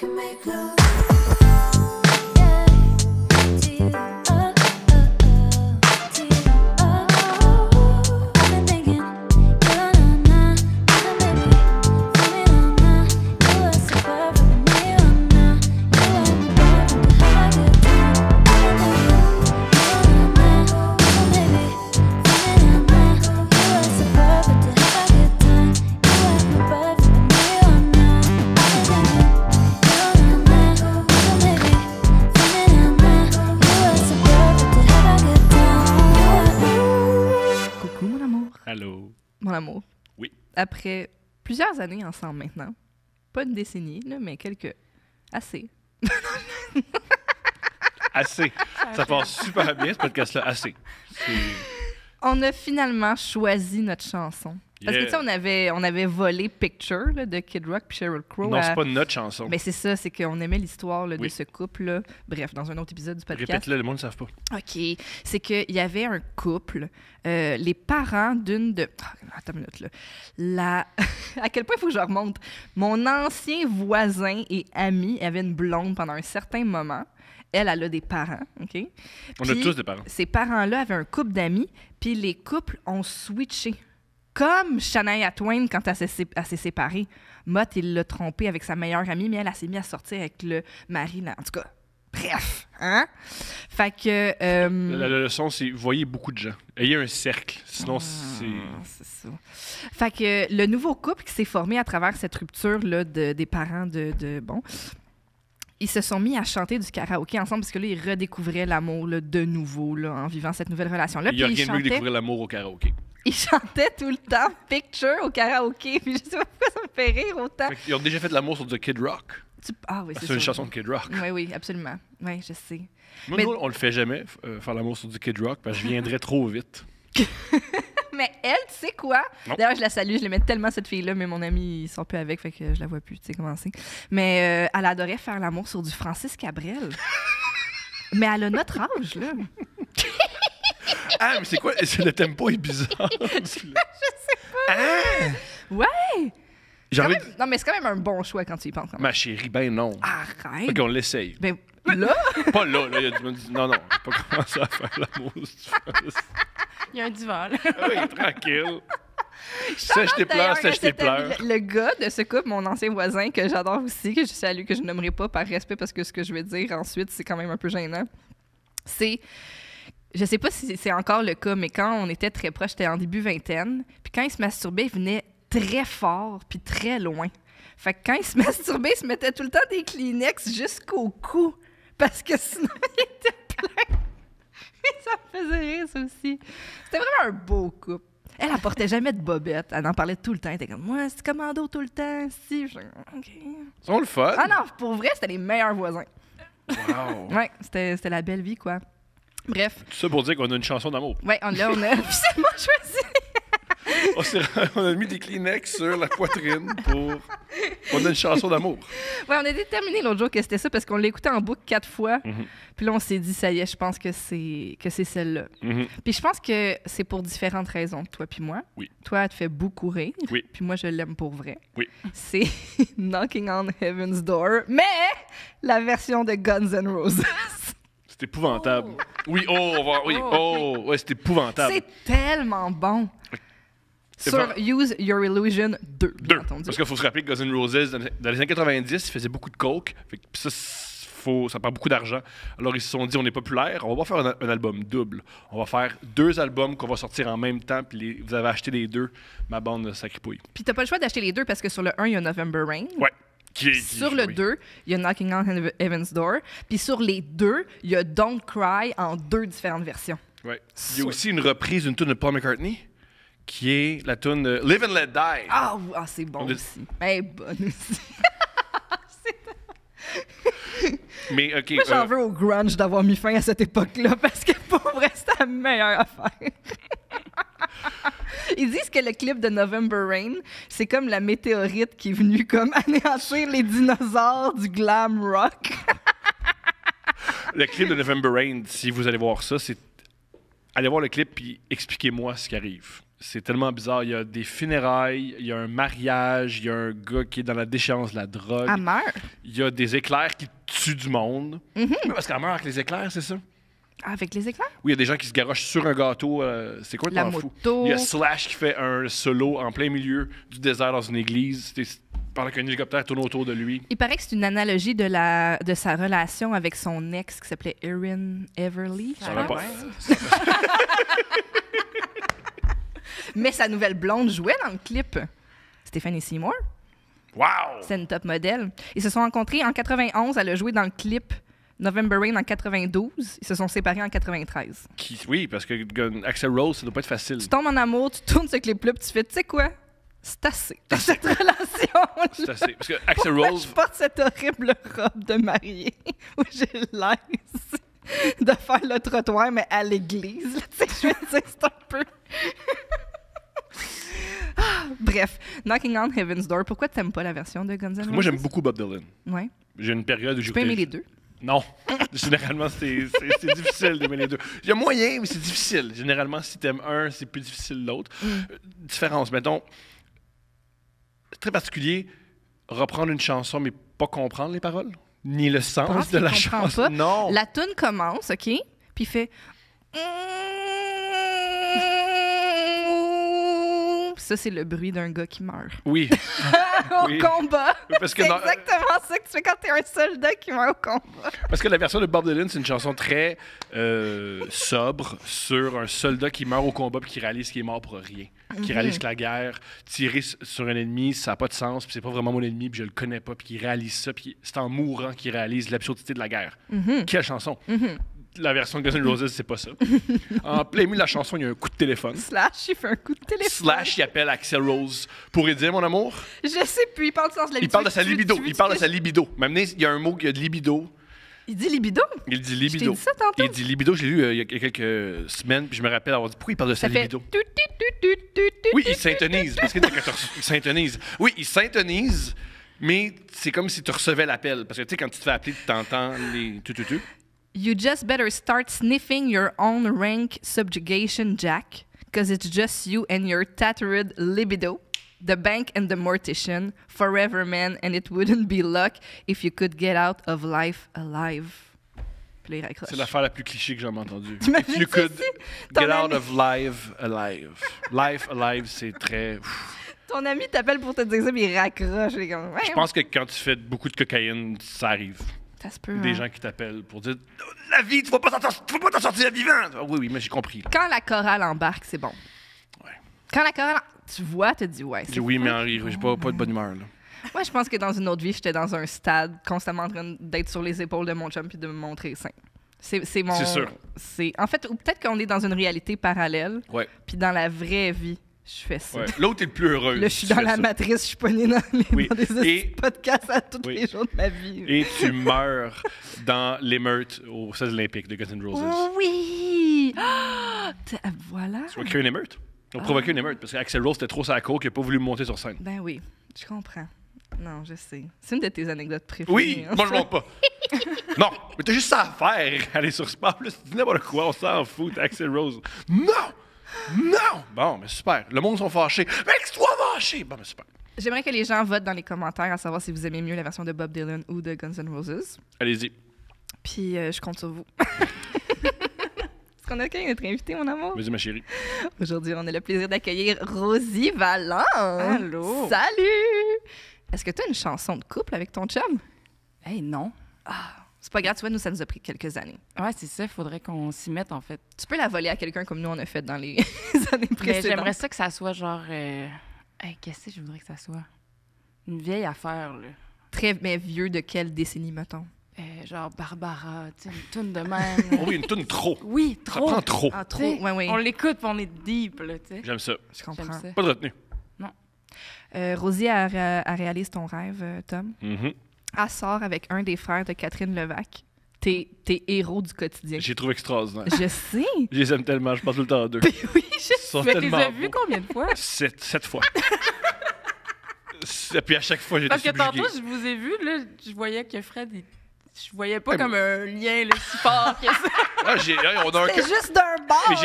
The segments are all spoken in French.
can make love. Mon amour. Oui. Après plusieurs années ensemble maintenant, pas une décennie, là, mais quelques... Assez. Assez. Ça passe super bien, ce podcast-là. Assez. On a finalement choisi notre chanson. Parce que, tu sais, on avait volé Picture là, de Kid Rock puis Sheryl Crow. Non, c'est pas notre chanson. Mais c'est ça, c'est qu'on aimait l'histoire là, de ce couple-là. Bref, dans un autre épisode du podcast. Répète-le, le monde ne savent pas. OK. C'est qu'il y avait un couple, les parents d'une de... attends une minute, là. À quel point il faut que je remonte? Mon ancien voisin et ami avait une blonde pendant un certain moment. Elle a des parents, OK? On a tous des parents. Ces parents-là avaient un couple d'amis, puis les couples ont switché. Comme Shania Twain quand elle s'est séparée. Mott, il l'a trompée avec sa meilleure amie, mais elle s'est mise à sortir avec le mari. Là. En tout cas, bref. Hein? Fait que... La leçon, c'est voyez beaucoup de gens. Ayez un cercle. Sinon, c'est ça. Fait que le nouveau couple qui s'est formé à travers cette rupture-là des parents bon... Ils se sont mis à chanter du karaoké ensemble parce que là, ils redécouvraient l'amour là, de nouveau là, en vivant cette nouvelle relation-là. Il n'y a rien de mieux que découvrir l'amour au karaoké. Ils chantaient tout le temps Picture au karaoké. Puis je sais pas pourquoi ça me fait rire autant. Ils ont déjà fait l'amour sur du Kid Rock. Ah oui, c'est une chanson de Kid Rock. Oui, absolument. Oui, je sais. Moi, on le fait jamais, faire l'amour sur du Kid Rock, parce que je viendrais trop vite. Mais elle, tu sais quoi? Non. D'ailleurs, je la salue, je l'aimais tellement cette fille-là, mais mon ami, ils sont plus avec, fait que je la vois plus, tu sais comment c'est. Mais elle adorait faire l'amour sur du Francis Cabrel. Mais elle a notre âge, là. Ah, mais c'est quoi? Le tempo est bizarre. Je sais pas. Ah! Ouais! Même... Non, mais c'est quand même un bon choix quand tu y penses. Ma chérie, ben non. Arrête! Fait qu'on l'essaye. Ben là? Pas là, il y a du monde qui dit non, on peut pas commencer à faire l'amour. Il y a un divan, là. Oui, tranquille. Sèche tes pleurs, sèche tes pleurs. Le gars de ce couple, mon ancien voisin, que j'adore aussi, que je salue, que je nommerai pas par respect parce que ce que je vais dire ensuite, c'est quand même un peu gênant. C'est... Je sais pas si c'est encore le cas, mais quand on était très proches, j'étais en début vingtaine, puis quand il se masturbait, il venait très fort puis très loin. Fait que quand il se masturbait, il se mettait tout le temps des Kleenex jusqu'au cou, parce que sinon, il était plein. Et ça me faisait rire, ça aussi. C'était vraiment un beau couple. Elle apportait jamais de bobettes. Elle en parlait tout le temps. Elle était comme, moi, c'est commando tout le temps. Si, OK. Ils sont le fun. Ah non, pour vrai, c'était les meilleurs voisins. Wow. Ouais, c'était la belle vie, quoi. Bref. Tout ça pour dire qu'on a une chanson d'amour. Ouais, on a officiellement choisi. On a mis des Kleenex sur la poitrine pour... On a une chanson d'amour. Ouais, on a déterminé l'autre jour que c'était ça parce qu'on l'a écouté en boucle 4 fois. Mm-hmm. Puis là, on s'est dit, ça y est, je pense que c'est celle-là. Mm-hmm. Puis je pense que c'est pour différentes raisons, toi puis moi. Oui. Toi, elle te fait beaucoup rire. Oui. Puis moi, je l'aime pour vrai. Oui. C'est Knocking on Heaven's Door, mais la version de Guns N' Roses. C'est épouvantable. Oh. Oui, ouais, c'est épouvantable. C'est tellement bon. Sur Use Your Illusion 2, bien entendu. Parce qu'il faut se rappeler que Guns N' Roses, dans les années 90, ils faisaient beaucoup de coke. Puis ça prend beaucoup d'argent. Alors, ils se sont dit, on est populaire, on va pas faire un album double. On va faire 2 albums qu'on va sortir en même temps. Puis vous avez acheté les 2, ma bande sacripouille. Puis t'as pas le choix d'acheter les 2 parce que sur le 1, il y a November Rain. Ouais. Sur le 2, il y a Knocking on Heaven's Door. Puis sur les 2, il y a Don't Cry en 2 différentes versions. Ouais. Il y a aussi une reprise d'une tune de Paul McCartney qui est la tune Live and Let Die. Ah, c'est bon aussi. Elle bonne aussi. Mais, OK. Moi, j'en veux au grunge d'avoir mis fin à cette époque-là parce que pour vrai, c'était la meilleure affaire. Ils disent que le clip de November Rain, c'est comme la météorite qui est venue comme anéantir les dinosaures du glam rock. Le clip de November Rain, si vous allez voir ça, c'est... Allez voir le clip puis expliquez-moi ce qui arrive. C'est tellement bizarre. Il y a des funérailles, il y a un mariage, il y a un gars qui est dans la déchéance de la drogue. Elle meurt. Il y a des éclairs qui tuent du monde. Mais parce qu'elle meurt avec les éclairs, c'est ça? Avec les éclairs? Oui, il y a des gens qui se garochent sur un gâteau. C'est quoi La t'en fous? moto. Il y a Slash qui fait un solo en plein milieu du désert dans une église. Pendant qu'un hélicoptère tourne autour de lui. Il paraît que c'est une analogie de sa relation avec son ex qui s'appelait Erin Everly. Ça va pas. Ouais. Mais sa nouvelle blonde jouait dans le clip. Stéphanie Seymour. Wow! C'est une top modèle. Ils se sont rencontrés en 91. Elle a joué dans le clip November Rain en 92. Ils se sont séparés en 93. Oui, parce que Axl Rose, ça doit pas être facile. Tu tombes en amour, tu tournes ce clip-là, puis tu fais, tu sais quoi? C'est assez. Cette relation-là. C'est assez. Parce que Axl Pourquoi Rose, je porte cette horrible robe de mariée où j'ai l'air de faire le trottoir, mais à l'église. Tu sais, je veux dire, c'est un peu... Bref, Knocking on Heaven's Door. Pourquoi tu n'aimes pas la version de Guns N' Roses? moi j'aime beaucoup Bob Dylan. Ouais. J'ai une période où Tu peux aimer les deux. Non. Généralement, c'est difficile d'aimer les deux. Il y a moyen, mais c'est difficile. Généralement, si t'aimes un, c'est plus difficile l'autre. Différence. Mettons, c'est très particulier, reprendre une chanson, mais pas comprendre les paroles, ni le Pense sens de qu'il la comprend chanson. pas. Non. La tune commence, OK? Puis il fait... Ça, c'est le bruit d'un gars qui meurt. Oui. Au Oui. combat. Oui, parce que C'est dans- exactement ça que tu fais quand t'es un soldat qui meurt au combat. Parce que la version de Bob Dylan, c'est une chanson très sobre sur un soldat qui meurt au combat puis qui réalise qu'il est mort pour rien. Qui réalise que la guerre, tirer sur un ennemi, ça n'a pas de sens, puis c'est pas vraiment mon ennemi, puis je le connais pas, puis qui réalise ça, puis c'est en mourant qu'il réalise l'absurdité de la guerre. Quelle chanson! La version de Guns N' Roses, c'est pas ça. En plein milieu de la chanson, il y a un coup de téléphone. Slash, il fait un coup de téléphone. Slash, il appelle Axl Rose pour lui dire, mon amour. Je sais plus, il parle du sens de la Il parle de sa libido. Il parle de sa libido. Même il y a un mot qui a de libido. Il dit libido. Il dit Je libido. t'ai dit ça tantôt. Il dit libido, je l'ai lu il y a quelques semaines, puis je me rappelle avoir dit pourquoi il parle de sa Ça fait... libido. Oui, il s'intonise. Parce qu'il s'intonise. Oui, il s'intonise, mais c'est comme si tu recevais l'appel. Parce que tu sais, quand tu te fais appeler, tu t'entends les tu. You just better start sniffing your own rank subjugation, Jack, because it's just you and your tattered libido, the bank and the mortician, forever man, and it wouldn't be luck if you could get out of life alive. Puis là, il raccroche. C'est l'affaire la plus cliché que j'ai jamais entendue. T'imagines If you could ça, ton get out ami- of life alive. Life alive, c'est très... Ton ami t'appelle pour te dire ça, puis il raccroche. Il est comme, ouais, Je pense que quand tu fais beaucoup de cocaïne, ça arrive. ça se peut. Des hein. gens qui t'appellent pour dire la vie, tu vas pas t'en sortir vivant. Ah oui, mais j'ai compris. Là. Quand la chorale embarque, c'est bon. Ouais. Quand la chorale... Tu vois, tu te dis, ouais. Je dis oui, mais Henri, j'ai pas de bonne humeur. Là. Moi, je pense que dans une autre vie, j'étais dans un stade constamment en train d'être sur les épaules de mon chum puis de me montrer sain. C'est mon... C'est sûr. En fait, ou peut-être qu'on est dans une réalité parallèle, Ouais. puis dans la vraie vie, je fais ça. Ouais. L'autre est le plus heureux. Là, je suis dans la matrice, je suis pognée dans, Oui. dans des Et- podcasts à tous Oui. les jours de ma vie. Et tu meurs dans l'émeute aux Stades olympiques de Guns N' Roses. Oui! Ah! Voilà. Tu vas créer une émeute. Ils ont provoqué une émeute parce qu'Axl Rose était trop sur la coke, il n'a pas voulu monter sur scène. Ben oui, je comprends. Non, je sais. C'est une de tes anecdotes préférées. Oui, hein, moi je ça. monte pas. Non, mais t'as juste ça à faire, aller sur Spa. Là, tu dis n'importe quoi, on s'en fout, t'es Axl Rose. Non! Non! Bon, mais super. Le monde sont fâchés. Mais toi fâché! Bon, mais super. J'aimerais que les gens votent dans les commentaires à savoir si vous aimez mieux la version de Bob Dylan ou de Guns N' Roses. Allez-y. Puis je compte sur vous. Est-ce qu'on a accueilli notre invité, mon amour? Vas-y, ma chérie. Aujourd'hui, on a le plaisir d'accueillir Rosie Valland. Allô? Salut! Est-ce que tu as une chanson de couple avec ton chum? Hey, non. C'est pas grave, tu vois, nous, ça nous a pris quelques années. Ouais, c'est ça, il faudrait qu'on s'y mette, en fait. Tu peux la voler à quelqu'un comme nous, on a fait dans les années Mais précédentes. j'aimerais ça que ça soit genre... Hey, qu'est-ce que je voudrais que ça soit? Une vieille affaire, là. Très mais vieux de quelle décennie, mettons? Genre Barbara, tu sais, une toune de même. Oh oui, une toune trop. Oui, Ça trop. prend trop. Ah, trop? Tu sais, Ouais, oui. On l'écoute puis on est deep, là, tu sais. J'aime ça. Je J'aime comprends. ça. Pas de retenue. Rosie, elle réalise ton rêve, Tom. Mhm. Elle sort avec un des frères de Catherine Levac. T'es héros du quotidien. J'ai trouvé extraordinaire. Je sais. Je les aime tellement, je passe tout le temps à deux. Oui, Ils sont Mais tu les tellement as vus beaux. combien de fois? 7 fois. Et puis à chaque fois, j'étais Parce que subjugué. tantôt, je vous ai vu, là, je voyais que Fred, je voyais pas comme un lien là, si fort que ça. Ah, on a un C'est juste d'un bord! Mais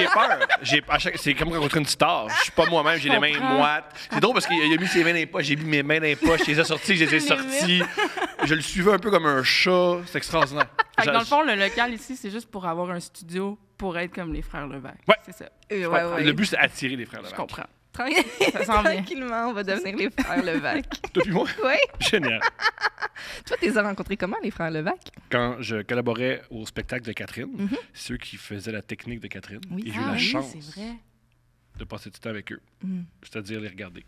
j'ai peur. C'est comme rencontrer une star. Je suis pas moi-même, j'ai les mains comprends. moites. C'est drôle parce qu'il a mis ses mains dans les poches, j'ai mis mes mains dans les poches, je les ai sorties, je les ai sorties. Je le suivais un peu comme un chat. C'est extraordinaire. Fait que dans le fond, le local ici, c'est juste pour avoir un studio pour être comme les frères Levac. Ouais. C'est ça. Ouais. Le but, c'est d'attirer les frères Je Levac. comprends. Ça s'en vient. Tranquillement, on va devenir les frères Levac. Toi puis moi, Oui. génial. Toi, tu les as rencontrés comment, les frères Levac? Quand je collaborais au spectacle de Catherine, c'est eux qui faisaient la technique de Catherine. Oui. Et j'ai eu Ah la oui, chance c'est vrai. de passer du temps avec eux. C'est-à-dire les regarder.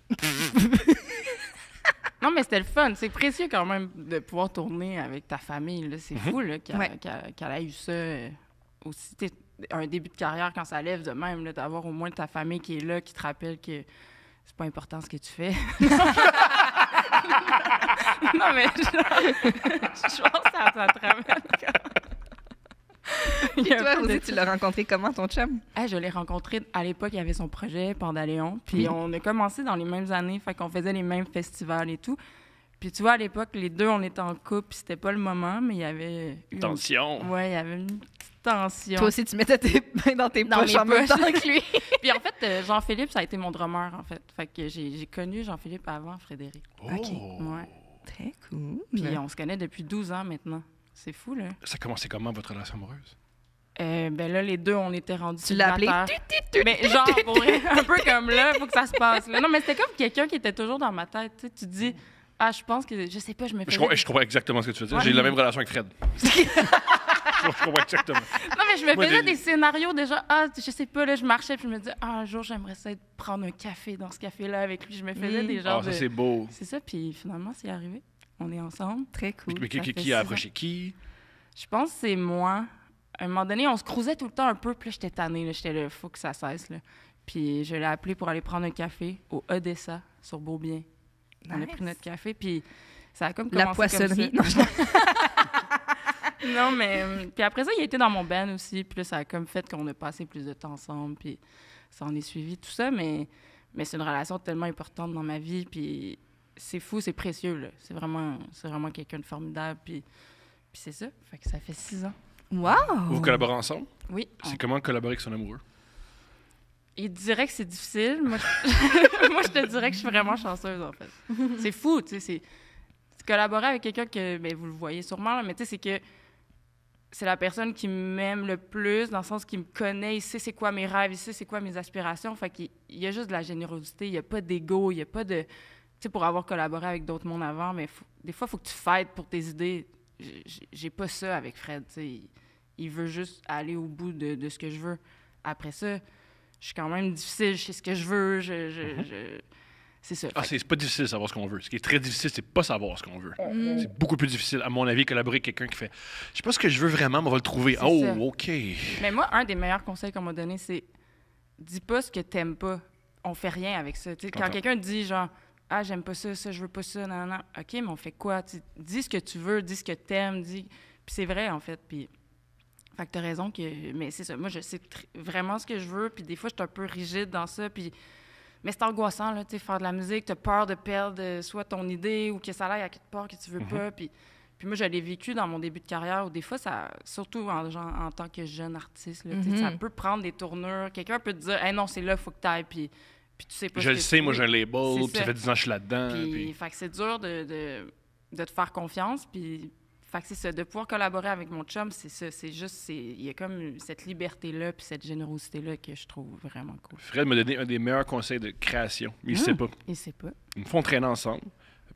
Non, mais c'était le fun. C'est précieux quand même de pouvoir tourner avec ta famille. Là. C'est fou là, qu'elle Ouais. qu'elle ait eu ça aussi. T'sais, un début de carrière, quand ça lève de même, là, d'avoir au moins ta famille qui est là, qui te rappelle que c'est pas important ce que tu fais. Non, mais je pense que ça te ramène. Il y Puis a un toi, peu de Rosie, ça. tu l'as rencontré comment, ton chum? Je l'ai rencontré à l'époque, il avait son projet Pandaléon. Puis on a commencé dans les mêmes années, fait qu'on faisait les mêmes festivals et tout. Puis tu vois, à l'époque, les deux, on était en couple, puis c'était pas le moment, mais il y avait eu Attention! Ouais, il y avait une petite tension. Toi aussi, tu mettais tes mains dans tes Dans poches mes en même poches. temps que lui. Puis en fait, Jean-Philippe, ça a été mon drummer, en fait. Fait que j'ai connu Jean-Philippe avant Frédéric. Oh! Ouais. Très cool. Puis on se connaît depuis 12 ans maintenant. C'est fou, là. Ça a commencé comment, votre relation amoureuse? Ben là, les deux, on était rendus Tu l'as appelé? célibataires. Mais genre, pour vrai, un peu comme là, faut que ça se passe. Là. Non, mais c'était comme quelqu'un qui était toujours dans ma tête. Tu sais, tu te dis, je pense que, je sais pas, je me faisais... Je comprends exactement ce que tu veux dire. Ouais. J'ai la même relation avec Fred. Je comprends exactement. Non, mais je me Moi, faisais des- des scénarios déjà. Je sais pas, là, je marchais, puis je me disais, un jour, j'aimerais ça être prendre un café dans ce café-là avec lui. Je me faisais des genres Ça, de... c'est beau. C'est ça, puis finalement, c'est arrivé. On est ensemble. Très cool. Mais Ça fait qui 6 a ans. approché qui? Je pense que c'est moi. À un moment donné, on se croisait tout le temps un peu, puis là, j'étais tannée, là, j'étais là, faut que ça cesse, là. Puis je l'ai appelé pour aller prendre un café au Odessa, sur Beaubien. On a Nice. pris notre café, puis ça a comme La commencé poissonnerie. comme Non, ça. Non, mais... Puis après ça, il a été dans mon band aussi, puis là, ça a comme fait qu'on a passé plus de temps ensemble, puis ça en est suivi, tout ça, mais c'est une relation tellement importante dans ma vie, puis c'est fou, c'est précieux, là. C'est vraiment quelqu'un de formidable, puis c'est ça. Fait que ça fait 6 ans. Wow! Vous collaborez ensemble? Oui. C'est comment collaborer avec son amoureux? Il dirait que c'est difficile. Moi, je te dirais que je suis vraiment chanceuse, en fait. C'est fou, tu sais. C'est collaborer avec quelqu'un que, ben, vous le voyez sûrement, là, mais tu sais, c'est que c'est la personne qui m'aime le plus, dans le sens qu'il me connaît, il sait c'est quoi mes rêves, il sait c'est quoi mes aspirations. Fait qu'il y a juste de la générosité, il n'y a pas d'ego, il n'y a pas de... Tu sais, pour avoir collaboré avec d'autres mondes avant, mais des fois, il faut que tu fightes pour tes idées. J'ai pas ça avec Fred, tu sais. Il veut juste aller au bout de ce que je veux. Après ça, je suis quand même difficile, je sais ce que je veux, c'est ça. Ah, c'est pas difficile de savoir ce qu'on veut. Ce qui est très difficile, c'est pas savoir ce qu'on veut. C'est beaucoup plus difficile, à mon avis, collaborer avec quelqu'un qui fait « Je sais pas ce que je veux vraiment, mais on va le trouver. » C'est Oh, ça. OK. Mais moi, un des meilleurs conseils qu'on m'a donné, c'est dis pas ce que t'aimes pas. On fait rien avec ça. Tu sais, quand Comprends. quelqu'un dit genre j'aime pas ça, je veux pas ça, non. OK, mais on fait quoi? Tu sais, dis ce que tu veux, dis ce que t'aimes, dis. Puis c'est vrai, en fait. Puis fait que t'as raison que. Mais c'est ça. Moi, je sais vraiment ce que je veux. Puis des fois, je suis un peu rigide dans ça. Puis. Mais c'est angoissant, là, tu sais, faire de la musique, t'as peur de perdre soit ton idée ou que ça aille à quelque part que tu veux pas. Puis moi, je l'ai vécu dans mon début de carrière où des fois, ça, surtout en tant que jeune artiste, là, tu sais, ça peut prendre des tournures. Quelqu'un peut te dire, hey, non, c'est là, il faut que tu ailles. Puis tu sais pas Je ce le que sais, tu moi, veux. j'ai un label, C'est puis ça ça. fait 10 ans que je suis là-dedans. Puis, puis- fait que c'est dur de te faire confiance. Puis, fait que c'est ça, de pouvoir collaborer avec mon chum, c'est ça. C'est juste, il y a comme cette liberté-là, puis cette générosité-là que je trouve vraiment cool. Fred m'a donné un des meilleurs conseils de création. Mais il sait pas. Il sait pas. Une fois, on traînait ensemble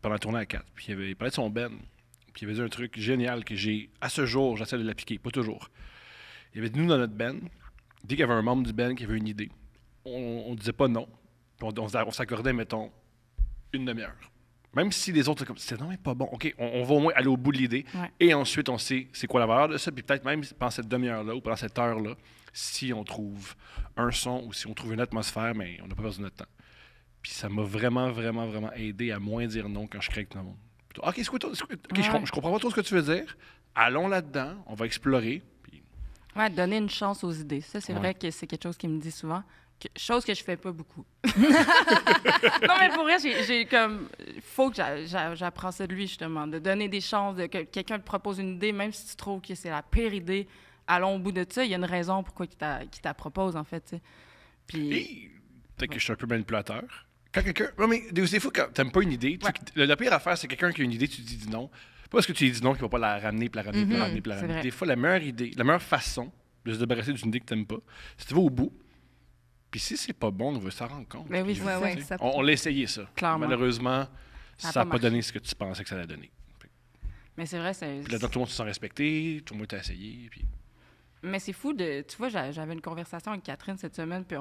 pendant la tournée à 4. Puis il parlait de son Ben. Puis il avait dit un truc génial que à ce jour, j'essaie de l'appliquer. Pas toujours. Il avait dit, nous, dans notre Ben, dès qu'il y avait un membre du Ben qui avait une idée, on disait pas non. Puis on s'accordait, mettons, une demi-heure. Même si les autres, comme, c'est non, mais pas bon. OK, on va au moins aller au bout de l'idée. Ouais. Et ensuite, on sait c'est quoi la valeur de ça. Puis peut-être même pendant cette demi-heure-là ou pendant cette heure-là, si on trouve un son ou si on trouve une atmosphère, mais on n'a pas besoin de notre temps. Puis ça m'a vraiment, vraiment, vraiment aidé à moins dire non quand je crée avec tout le monde. Plutôt, OK, je comprends pas trop ce que tu veux dire. Allons là-dedans, on va explorer. Puis Ouais, donner une chance aux idées. Ça, c'est Ouais. vrai que c'est quelque chose qu'il me dit souvent. Chose que je fais pas beaucoup. Non, mais pour vrai, j'ai comme... faut que j'apprends ça de lui, justement, de donner des chances, que quelqu'un te propose une idée, même si tu trouves que c'est la pire idée, allons au bout de ça, il y a une raison pourquoi il t'a propose, en fait, tu sais. Puis... Et peut-être que je suis un peu manipulateur. Quand quelqu'un... Non, mais des fois, quand t'aimes pas une idée, la pire affaire, c'est quelqu'un qui a une idée, tu dis non. Pas parce que tu lui dis non qu'il va pas la ramener, puis la ramener, puis la ramener, puis la ramener. vrai. Des fois, la meilleure idée, la meilleure façon de se débarrasser d'une idée que t'aimes pas, c'est tu vas au bout, puis si c'est pas bon, on veut s'en rendre compte. Ben oui, Puis, c'est ça. ouais, ça- on l'a essayé, ça. Clairement. Malheureusement, Ça a ça n'a pas pas donné marché. ce que tu pensais que ça allait donner. Mais c'est vrai, c'est... Puis là, tout le monde se sent respecté, tout le monde t'a essayé, puis... Mais c'est fou de... Tu vois, j'avais une conversation avec Catherine cette semaine, puis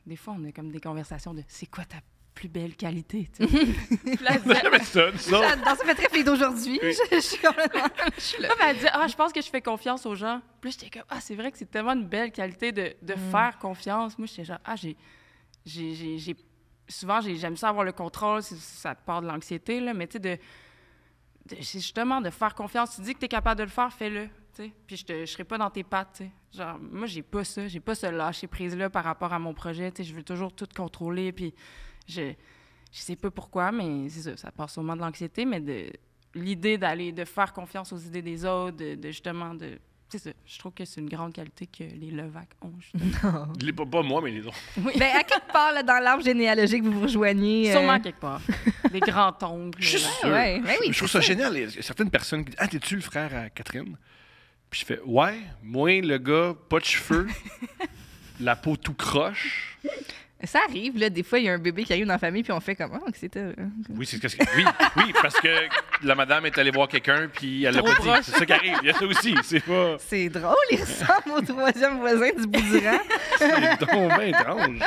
des fois, on a comme des conversations de « C'est quoi ta plus belle qualité? » tu sais. Puis là, elle disait- Jamais ça, ça. Dans ça fait très fille d'aujourd'hui. Oui. Je suis complètement... Je suis là. Là, elle dit « Ah, je pense que je fais confiance aux gens. » Puis là, j'étais comme « Ah, c'est vrai que c'est tellement une belle qualité de faire confiance. » Moi, j'étais genre « Ah, souvent, j'aime ça avoir le contrôle. Ça part de l'anxiété, là. Mais tu sais, c'est justement de faire confiance. Tu dis que tu es capable de le faire, fais-le. Tu sais. Puis je serai pas dans tes pattes. Tu sais. Genre, moi, j'ai pas ça. J'ai pas ce lâcher-prise-là par rapport à mon projet. Tu sais, je veux toujours tout contrôler. Puis je sais pas pourquoi, mais c'est ça part sûrement de l'anxiété, mais l'idée de faire confiance aux idées des autres, justement, c'est ça. Je trouve que c'est une grande qualité que les Levac ont. justement. Pas moi, mais les autres. Ben, à quelque part, là, dans l'arbre généalogique, vous vous rejoignez. Sûrement quelque part. Des grands-oncles. Je suis sûr. ouais, ben oui, je trouve c'est ça ça. génial. Il y a certaines personnes qui disent « Ah, t'es-tu le frère à Catherine? » Puis je fais « Ouais, moi, le gars, pas de cheveux, la peau tout croche. » Ça arrive, là, des fois, il y a un bébé qui arrive dans la famille, puis on fait comme, que c'était... Oui, c'est ce que... Oui, parce que la madame est allée voir quelqu'un, puis elle l'a pas dit. C'est ça qui arrive. Il y a ça aussi. C'est pas... C'est drôle, il ressemble au troisième voisin du bout du rang. C'est donc bien étrange.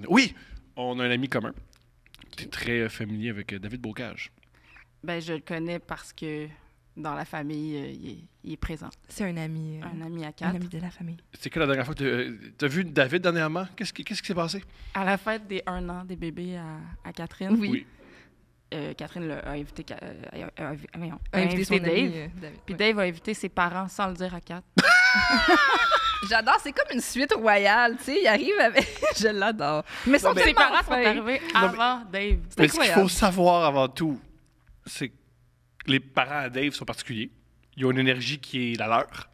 Oui, on a un ami commun. Tu es très familier avec David Bocage. Ben, je le connais parce que dans la famille, il est présent. C'est un ami. Un ami à Un quatre. ami de la famille. C'est que la dernière fois que tu as vu David dernièrement? Qu'est-ce qui s'est passé? À la fête des 1 an des bébés à Catherine, Oui. Catherine a invité, A invité son Dave. ami, David. Puis Ouais. Dave a invité ses parents sans le dire à Kat. J'adore, c'est comme une suite royale, tu sais, il arrive avec... Je l'adore. Mais ils sont Ses tellement parents sont fins. arrivés avant Dave. Mais ce qu'il incroyable. faut savoir avant tout, c'est que les parents à Dave sont particuliers. Ils ont une énergie qui est la leur.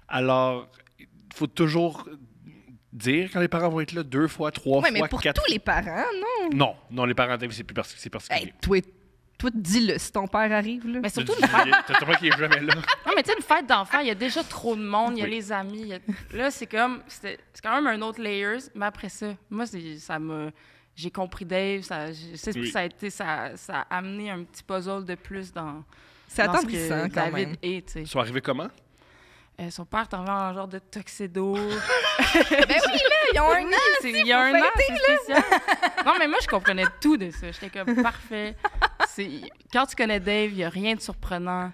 Alors, il faut toujours dire quand les parents vont être là 2 fois, 3 Ouais, fois, mais pour 4 tous les parents, non. Non, les parents à Dave, c'est particulier. Hey, toi, dis-le, si ton père arrive, là. Mais surtout Tu une fête. vois qu'il est jamais là. Non, mais tu sais, une fête d'enfants, il y a déjà trop de monde, il y a les amis. Là, c'est quand même un autre layers. Mais après ça, moi, j'ai compris Dave. Ça a amené un petit puzzle de plus dans C'est dans ce attendrissant, que quand David même. est, tu sais. Ils sont arrivés comment? Son père est arrivé en genre de tuxedo. Ben oui, là, ils ont un Oui, an, il y a un faut an, fêter, c'est spécial. Non, mais moi, je comprenais tout de ça. J'étais comme, parfait. Quand tu connais Dave, il n'y a rien de surprenant.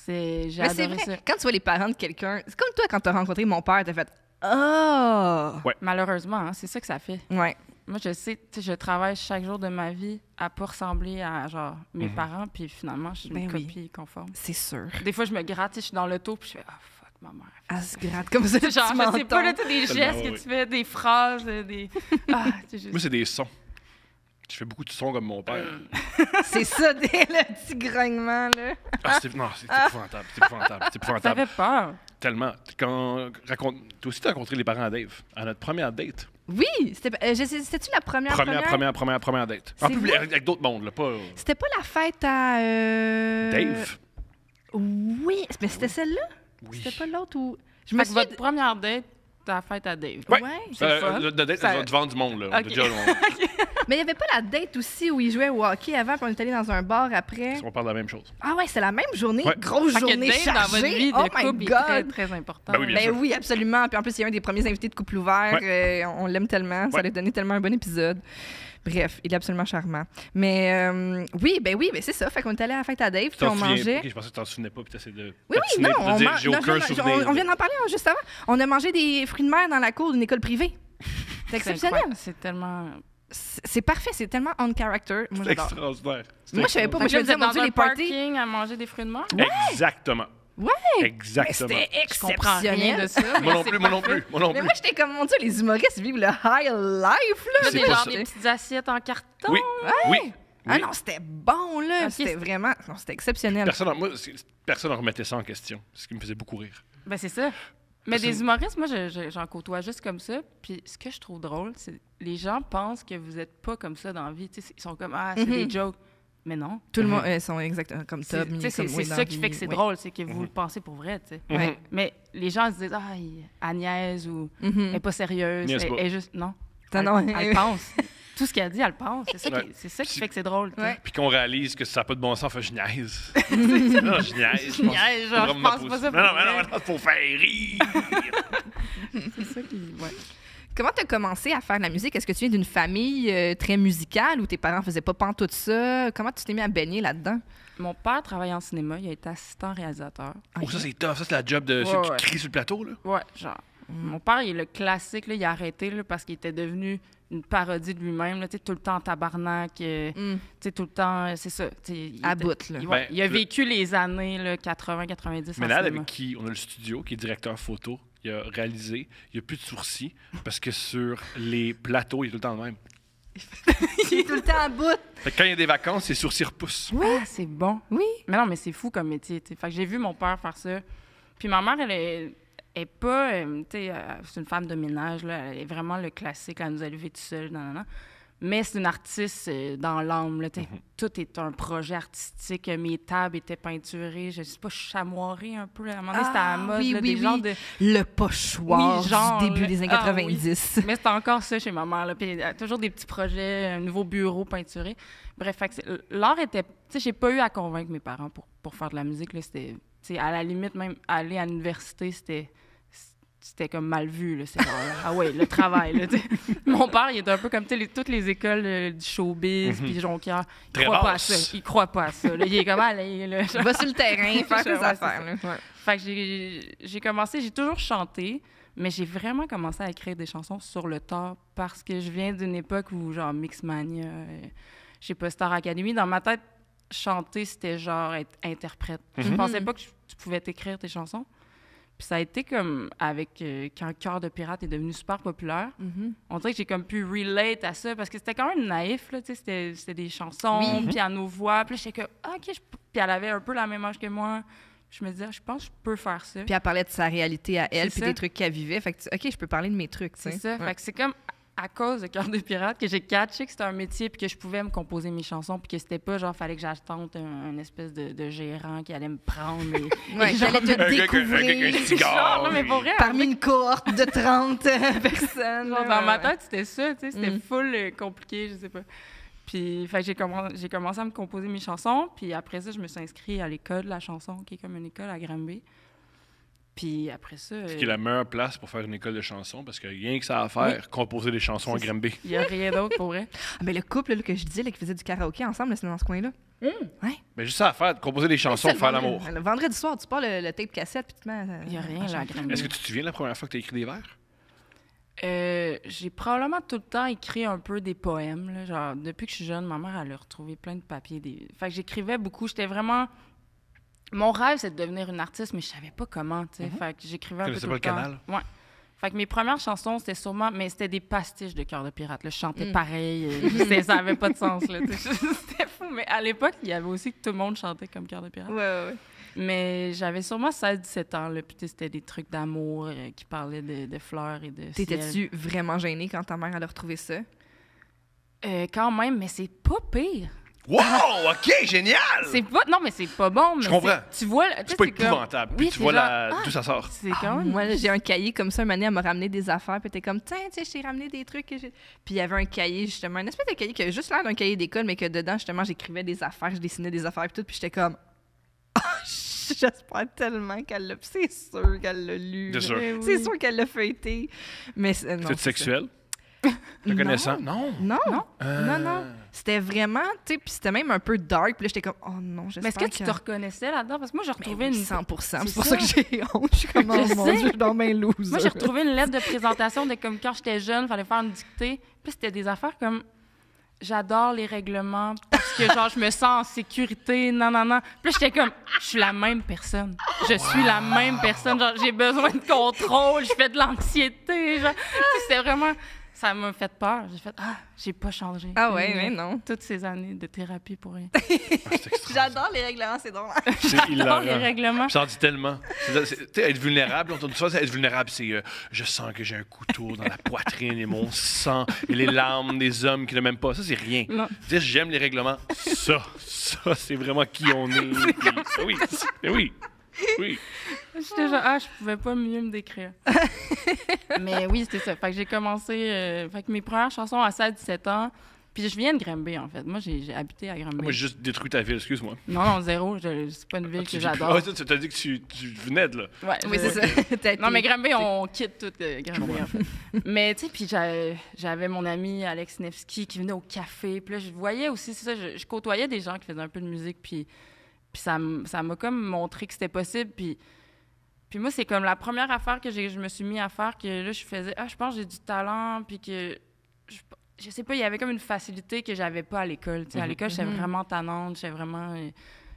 J'ai Mais c'est adoré vrai, ça. quand tu vois les parents de quelqu'un, c'est comme toi, quand t'as rencontré mon père, t'as fait « Oh! Malheureusement, hein, c'est ça que ça fait. » Ouais. Moi, je sais, tu sais, je travaille chaque jour de ma vie à pas ressembler à, genre, mes parents, puis finalement, je suis une Ben oui. copie conforme. C'est sûr. Des fois, je me gratte, tu sais, je suis dans l'auto, puis je fais « Ah, fuck, ma mère. » Elle se gratte comme ça, le Genre, petit je sais pas, là, menton. tu sais, des Tellement, gestes que oui. tu fais, des phrases, des... Ah, tu sais, juste... Moi, c'est des sons. Je fais beaucoup de sons comme mon père. C'est ça, le petit grognement, là. C'est épouvantable. C'est épouvantable. C'est Ça épouvantable. fait peur. Tellement. Toi aussi, tu as rencontré les parents à Dave à notre première date. Oui, c'était-tu la première? Première date. En C'est public, vrai? avec d'autres mondes, là, pas. C'était pas la fête à... Dave? Oui, mais c'était celle-là? Oui. C'était pas l'autre où... Je me Fait que suis... votre première date, t'as la fête à Dave. Ouais. C'est le fun. Le date, Ça- ça va devant du monde, là. Ok. Mais il y avait pas la date aussi où ils jouaient au hockey avant, puis on est allé dans un bar après. On parle de la même chose. Ah ouais, c'est la même journée. Ouais. Grosse Fait que journée Dave, dans votre chargée. vie de Oh my couple, il est très, God! très important. Ben oui, bien Ben sûr. oui, absolument. Puis en plus, il y a un des premiers invités de Couple Ouvert. On l'aime tellement. Ça Ouais. lui a donné tellement un bon épisode. Bref, il est absolument charmant. Mais oui, ben c'est ça. Fait qu'on est allé à la fête à Dave, puis on mangeait. Ok, je pensais que tu t'en souvenais pas, puis t'essayais de. Oui, patiner, non, puis de on, dire, mange- j'ai non, aucun on souvenir. vient d'en parler juste avant. On a mangé des fruits de mer dans la cour d'une école privée. C'est exceptionnel. incroyable. C'est tellement... C'est parfait, c'est tellement on character. Moi, C'est j'adore. extraordinaire. Moi, je savais pas. Fait Moi, que je là, me vous disais, êtes mon dans Dieu, un les parties. parking à manger des fruits de mer? Exactement. Ouais! Mais Exactement. c'était Je comprends rien exceptionnel. de ça. Moi non plus, moi non plus, moi non Mais plus. moi, j'étais comme, mon Dieu, les humoristes vivent le high life, là. C'est Des pas genre ça. des petites assiettes en carton. Oui, oui. Ah oui. non, c'était bon, là. Ok, C'était c'est- vraiment... Non, c'était exceptionnel. Personne ne remettait ça en question, ce qui me faisait beaucoup rire. Ben, c'est ça. Mais Parce que- des humoristes, moi, j'en côtoie juste comme ça. Puis ce que je trouve drôle, c'est les gens pensent que vous êtes pas comme ça dans la vie. Tu sais, ils sont comme, ah, c'est des jokes. Mais non. Tout le monde, ils sont exactement comme C'est Tom. tu sais, c'est ça qui fait que c'est drôle, c'est que vous le pensez pour vrai, tu sais. Ouais. Mais les gens se disent, ah, elle niaise ou elle est pas sérieuse. Niaise pas. Elle est juste, non. Non, Elle pense. Tout ce qu'elle a dit, elle pense. C'est ça, Ouais. c'est ça qui fait que c'est drôle. tu sais. Ouais. Puis qu'on réalise que ça n'a pas de bon sens, fait je niaise. Non, je niaise. Je niaise, genre, je pense pas ça pour Non, vrai. non, faut faire rire. C'est ça qui. Ouais. Comment tu as commencé à faire de la musique? Est-ce que tu viens d'une famille très musicale où tes parents faisaient pas pantoute ça? Comment tu t'es mis à baigner là-dedans? Mon père travaillait en cinéma, il a été assistant réalisateur. Oh, ça, c'est tough. Ça, c'est la job de Ouais, ceux qui ouais. crient sur le plateau, là. Ouais, genre. Mon père, il est le classique, là, il a arrêté là, parce qu'il était devenu une parodie de lui-même, là, tu sais, tout le temps en tabarnak, tu sais, tout le temps, c'est ça. tu sais, il À était- bout, là. il, Ben, il a le- vécu les années là, 80-90 en Mais là, cinéma. avec qui on a le studio, qui est directeur photo, il a réalisé, il n'y a plus de sourcils parce que sur les plateaux, il est tout le temps le même. Il est tout le temps à bout. Fait que quand il y a des vacances, ses sourcils repoussent. Ah, c'est bon. Oui. Mais non, mais c'est fou comme métier, tu sais. Fait que j'ai vu mon père faire ça. Puis ma mère, elle est pas, tu sais, c'est une femme de ménage, là. Elle est vraiment le classique, elle nous a élevés tout seul, nan. Mais c'est une artiste dans l'âme, là, tu sais. Tout est un projet artistique. Mes tables étaient peinturées, je sais pas, chamoirées un peu. À un moment donné, c'était à la mode, oui, là, oui, des genres oui. de... Le pochoir Oui, genre, du début là. des années Ah, 90. Mais c'était encore ça chez ma mère. Là. Puis, toujours des petits projets, un nouveau bureau peinturé. Bref, fait que l'art était... Tu sais, j'ai pas eu à convaincre mes parents pour faire de la musique. Là. C'était, tu sais, à la limite, même aller à l'université, c'était comme mal vu. Là. C'est genre, ah ouais, le travail. Là, tu sais. Mon père, il était un peu comme toutes les écoles du showbiz, puis Jonquière. Il Très croit pas à basse. ça. Il croit pas à ça. Là. Il est comme, allez, là. genre. Va sur le terrain, faire tes Ouais, c'est affaires. ça. là. Ouais. Fait que j'ai commencé, j'ai toujours chanté, mais j'ai vraiment commencé à écrire des chansons sur le tard parce que je viens d'une époque où, genre, Mixmania, je sais pas, Star Academy, dans ma tête, chanter, c'était genre être interprète. Je pensais pas que tu pouvais t'écrire tes chansons. Puis ça a été comme avec quand Cœur de pirate est devenu super populaire. On dirait que j'ai comme pu relate à ça parce que c'était quand même naïf, là, tu sais, c'était des chansons, puis à nos voix. Puis là, j'étais comme, ah, OK, puis elle avait un peu la même âge que moi. Je me disais, je pense que je peux faire ça. Puis elle parlait de sa réalité à elle, C'est puis ça. des trucs qu'elle vivait. Fait que, OK, je peux parler de mes trucs, tu sais. C'est ça. Ouais. Fait que c'est comme à cause de Cœur de pirate que j'ai catché que c'était un métier puis que je pouvais me composer mes chansons puis que c'était pas genre fallait que j'attende un espèce de gérant qui allait me prendre Ouais, j'allais te Un gars avec un découvrir cigare. Genre, non, mais pour vrai, parmi une cohorte de 30 personnes. genre, là, dans ma ouais. tête, c'était ça, tu sais, c'était full compliqué, je sais pas. Puis fait que j'ai commencé à me composer mes chansons, puis après ça, je me suis inscrite à l'école de la chanson, qui est comme une école à Granby. Puis après ça, Ce qui est la meilleure place pour faire une école de chansons parce qu'il n'y a rien que ça à faire, composer des chansons à C'est- Granby. il y a rien d'autre pour vrai. Ah, ben, le couple là, que je disais là, qui faisait du karaoké ensemble, là, c'est dans ce coin-là. Mais juste ça à faire, composer des chansons, C'est le faire vendredi- l'amour. Le vendredi soir, tu pars le tape cassette, puis tu te mets Il y a rien là à Granby. Est-ce que tu te souviens de la première fois que tu as écrit des vers? J'ai probablement tout le temps écrit un peu des poèmes. Là, genre, depuis que je suis jeune, ma mère, elle a retrouvé plein de papiers. Fait que j'écrivais beaucoup. J'étais vraiment... Mon rêve, c'est de devenir une artiste, mais je savais pas comment, tu sais. Fait que j'écrivais un peu Connaissais tout pas le le temps. canal? Ouais. Fait que mes premières chansons, c'était sûrement... Mais c'était des pastiches de Cœur de pirate. Là. Je chantais pareil. Ça avait pas de sens, là. tu sais. C'était fou. Mais à l'époque, il y avait aussi que tout le monde chantait comme Cœur de pirate. Ouais. Mais j'avais sûrement 16-17 ans, là. Puis tu sais, c'était des trucs d'amour qui parlaient de fleurs et de ciel. T'étais-tu vraiment gênée quand ta mère elle a retrouvé ça? Quand même, mais c'est pas pire. Wow! OK, génial! C'est pas... Non, mais c'est pas bon. Mais Je comprends. Tu vois... tu sais, C'est pas comme- épouvantable. Puis Oui, tu c'est vois genre, d'où ça sort. C'est quand même... Moi, là, j'ai un cahier comme ça. Un moment donné, elle m'a ramené des affaires. Puis t'es comme, tiens, je t'ai ramené des trucs. Puis il y avait un cahier, justement, une espèce de cahier qui avait juste l'air d'un cahier d'école, mais que dedans, justement, j'écrivais des affaires, je dessinais des affaires, puis tout. Puis j'étais comme, ah, j'espère tellement qu'elle l'a. Puis c'est sûr qu'elle l'a lu. C'est sûr. Mais oui. C'est sûr qu'elle l'a feuilleté. Mais non, C'est c'est sexuel? Te Non. connaissant? Non. ça. Non, Ah. non. C'était vraiment, tu sais, puis c'était même un peu dark. Puis là, j'étais comme, oh non, j'espère Mais est-ce que tu te qu'elle- reconnaissais là-dedans? Parce que moi, j'ai retrouvé Ben oui, une... 100%. C'est C'est pour ça que ça. j'ai honte. Je suis comme, oh Je mon sais. Dieu, je suis dans mes loser. Moi, j'ai retrouvé une lettre de présentation de comme quand j'étais jeune, il fallait faire une dictée. Puis c'était des affaires comme... J'adore les règlements parce que genre je me sens en sécurité, non. Puis j'étais comme, je suis la même personne. Je suis la même personne. Genre, j'ai besoin de contrôle, je fais de l'anxiété. Genre, c'était vraiment... Ça m'a fait peur. J'ai fait, j'ai pas changé. Ah ouais, mais non. Toutes ces années de thérapie pour rien. J'adore les règlements, c'est drôle. J'adore les règlements. J'en dis tellement. Tu sais, être vulnérable, on dit ça, être vulnérable, c'est je sens que j'ai un couteau dans la poitrine et mon sang et les larmes des hommes qui ne m'aiment pas. Ça, c'est rien. Non. Dire j'aime les règlements, ça, c'est vraiment qui on est. Puis, oui. J'étais genre, je pouvais pas mieux me décrire. Mais oui, c'était ça. Fait que j'ai commencé... fait que mes premières chansons à 16-17 ans... Puis je viens de Granby, en fait. Moi, j'ai habité à Granby. Moi, j'ai juste détruit ta ville, excuse-moi. Non, zéro. C'est pas une ville que j'adore. Ah, tu t'as dit que tu venais de là. Ouais, Oui, c'est ça. Non, mais Granby, on quitte tout Granby, en fait. Mais, tu sais, puis j'avais mon ami Alex Nevsky qui venait au café. Puis là, je voyais aussi, c'est ça, je côtoyais des gens qui faisaient un peu de musique, puis ça m'a comme montré que c'était possible, puis moi, c'est comme la première affaire que je me suis mis à faire, que là, je faisais, je pense que j'ai du talent, puis que, je sais pas, il y avait comme une facilité que j'avais pas à l'école. Tu sais, à l'école, j'étais vraiment tannante,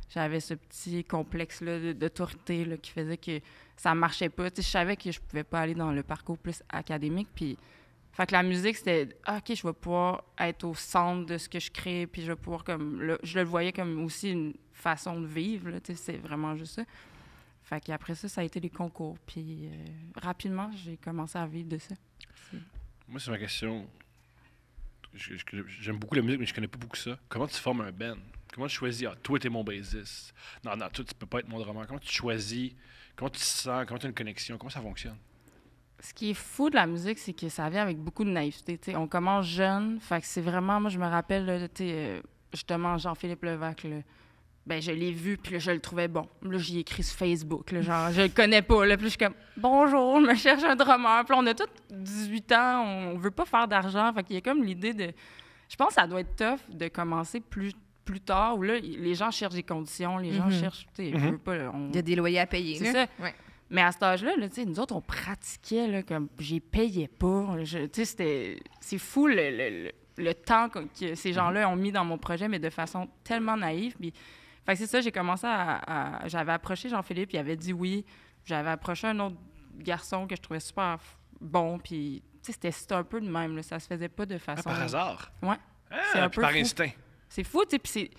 j'avais ce petit complexe-là d'autorité là, qui faisait que ça marchait pas. Tu sais, je savais que je pouvais pas aller dans le parcours plus académique, puis fait que la musique, c'était OK, je vais pouvoir être au centre de ce que je crée, puis je vais pouvoir comme je le voyais comme aussi une façon de vivre, là, tu sais, c'est vraiment juste ça. Fait qu'après ça a été les concours, puis rapidement, j'ai commencé à vivre de ça. Moi, c'est ma question. J'aime beaucoup la musique, mais je connais pas beaucoup ça. Comment tu formes un band? Comment tu choisis? Toi, t'es mon bassiste. Non, toi, tu peux pas être mon drummer. Comment tu choisis? Comment tu te sens? Comment tu as une connexion? Comment ça fonctionne? Ce qui est fou de la musique, c'est que ça vient avec beaucoup de naïveté. T'sais. On commence jeune, fait que c'est vraiment... Moi, je me rappelle, justement, Jean-Philippe Levac, là, ben je l'ai vu, puis là, je le trouvais bon. Là, j'y ai écrit sur Facebook, là, genre, je le connais pas, là, puis je suis comme « Bonjour, je me cherche un drummer. » Puis là, on a tous 18 ans, on veut pas faire d'argent, fait qu'il y a comme l'idée de... Je pense que ça doit être tough de commencer plus tard, où là, les gens cherchent des conditions, les gens cherchent... Tu sais, veut pas... Il y a des loyers à payer, c'est là. ça. Ouais. Mais à cet âge-là, là, nous autres, on pratiquait, là, comme j'y payais pas. C'est fou le temps que ces gens-là ont mis dans mon projet, mais de façon tellement naïve. Puis, fait que c'est ça, j'ai commencé j'avais approché Jean-Philippe, il avait dit oui. J'avais approché un autre garçon que je trouvais super bon, puis c'était un peu de même, là, ça se faisait pas de façon... par hasard? Ouais. C'est un peu par fou. instinct. C'est fou, tu sais, puis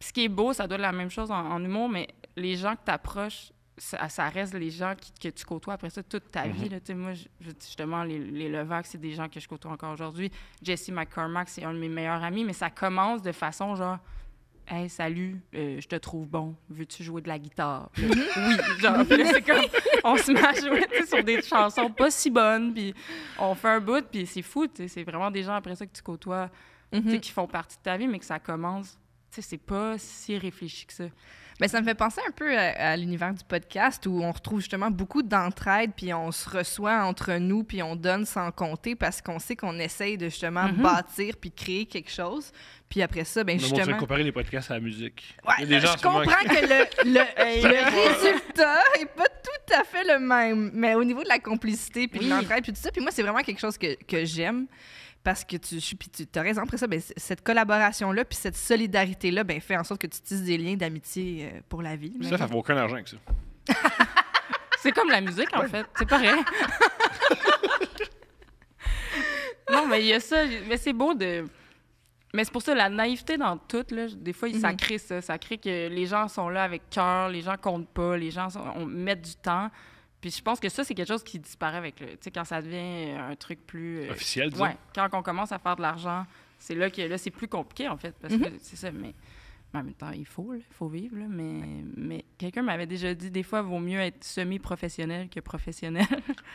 ce qui est beau, ça doit être la même chose en humour, mais les gens que t'approches, ça reste les gens que tu côtoies après ça toute ta vie. Là. Moi, justement, les Levac, c'est des gens que je côtoie encore aujourd'hui. Jesse McCormack, c'est un de mes meilleurs amis, mais ça commence de façon genre « Hey, salut, je te trouve bon. Veux-tu jouer de la guitare? » Oui, genre, puis là, c'est comme, on se met à jouer sur des chansons pas si bonnes, puis on fait un bout, puis c'est fou, c'est vraiment des gens après ça que tu côtoies, qui font partie de ta vie, mais que ça commence, c'est pas si réfléchi que ça. Mais ça me fait penser un peu à l'univers du podcast où on retrouve justement beaucoup d'entraide, puis on se reçoit entre nous, puis on donne sans compter parce qu'on sait qu'on essaye de justement bâtir puis créer quelque chose. Puis après ça, ben justement... On va comparer les podcasts à la musique. Ouais, je comprends que le résultat est pas tout à fait le même, mais au niveau de la complicité puis de l'entraide puis tout ça, puis moi, c'est vraiment quelque chose que j'aime. Parce que tu as raison, après ça, ben, cette collaboration-là puis cette solidarité-là ben, fait en sorte que tu tisses des liens d'amitié pour la vie. Ça vaut aucun argent avec ça. C'est comme la musique, en fait. C'est pareil. Non, mais il y a ça. Mais c'est beau de... Mais c'est pour ça, la naïveté dans tout, là, des fois, ça crée ça. Ça crée que les gens sont là avec cœur, les gens comptent pas, les gens mettent du temps. Puis je pense que ça, c'est quelque chose qui disparaît avec le... Tu sais, quand ça devient un truc plus... officiel, disons. Ouais, quand on commence à faire de l'argent, c'est là que c'est plus compliqué, en fait, parce que c'est ça, mais en même temps, il faut vivre, là, mais quelqu'un m'avait déjà dit, des fois, il vaut mieux être semi-professionnel que professionnel.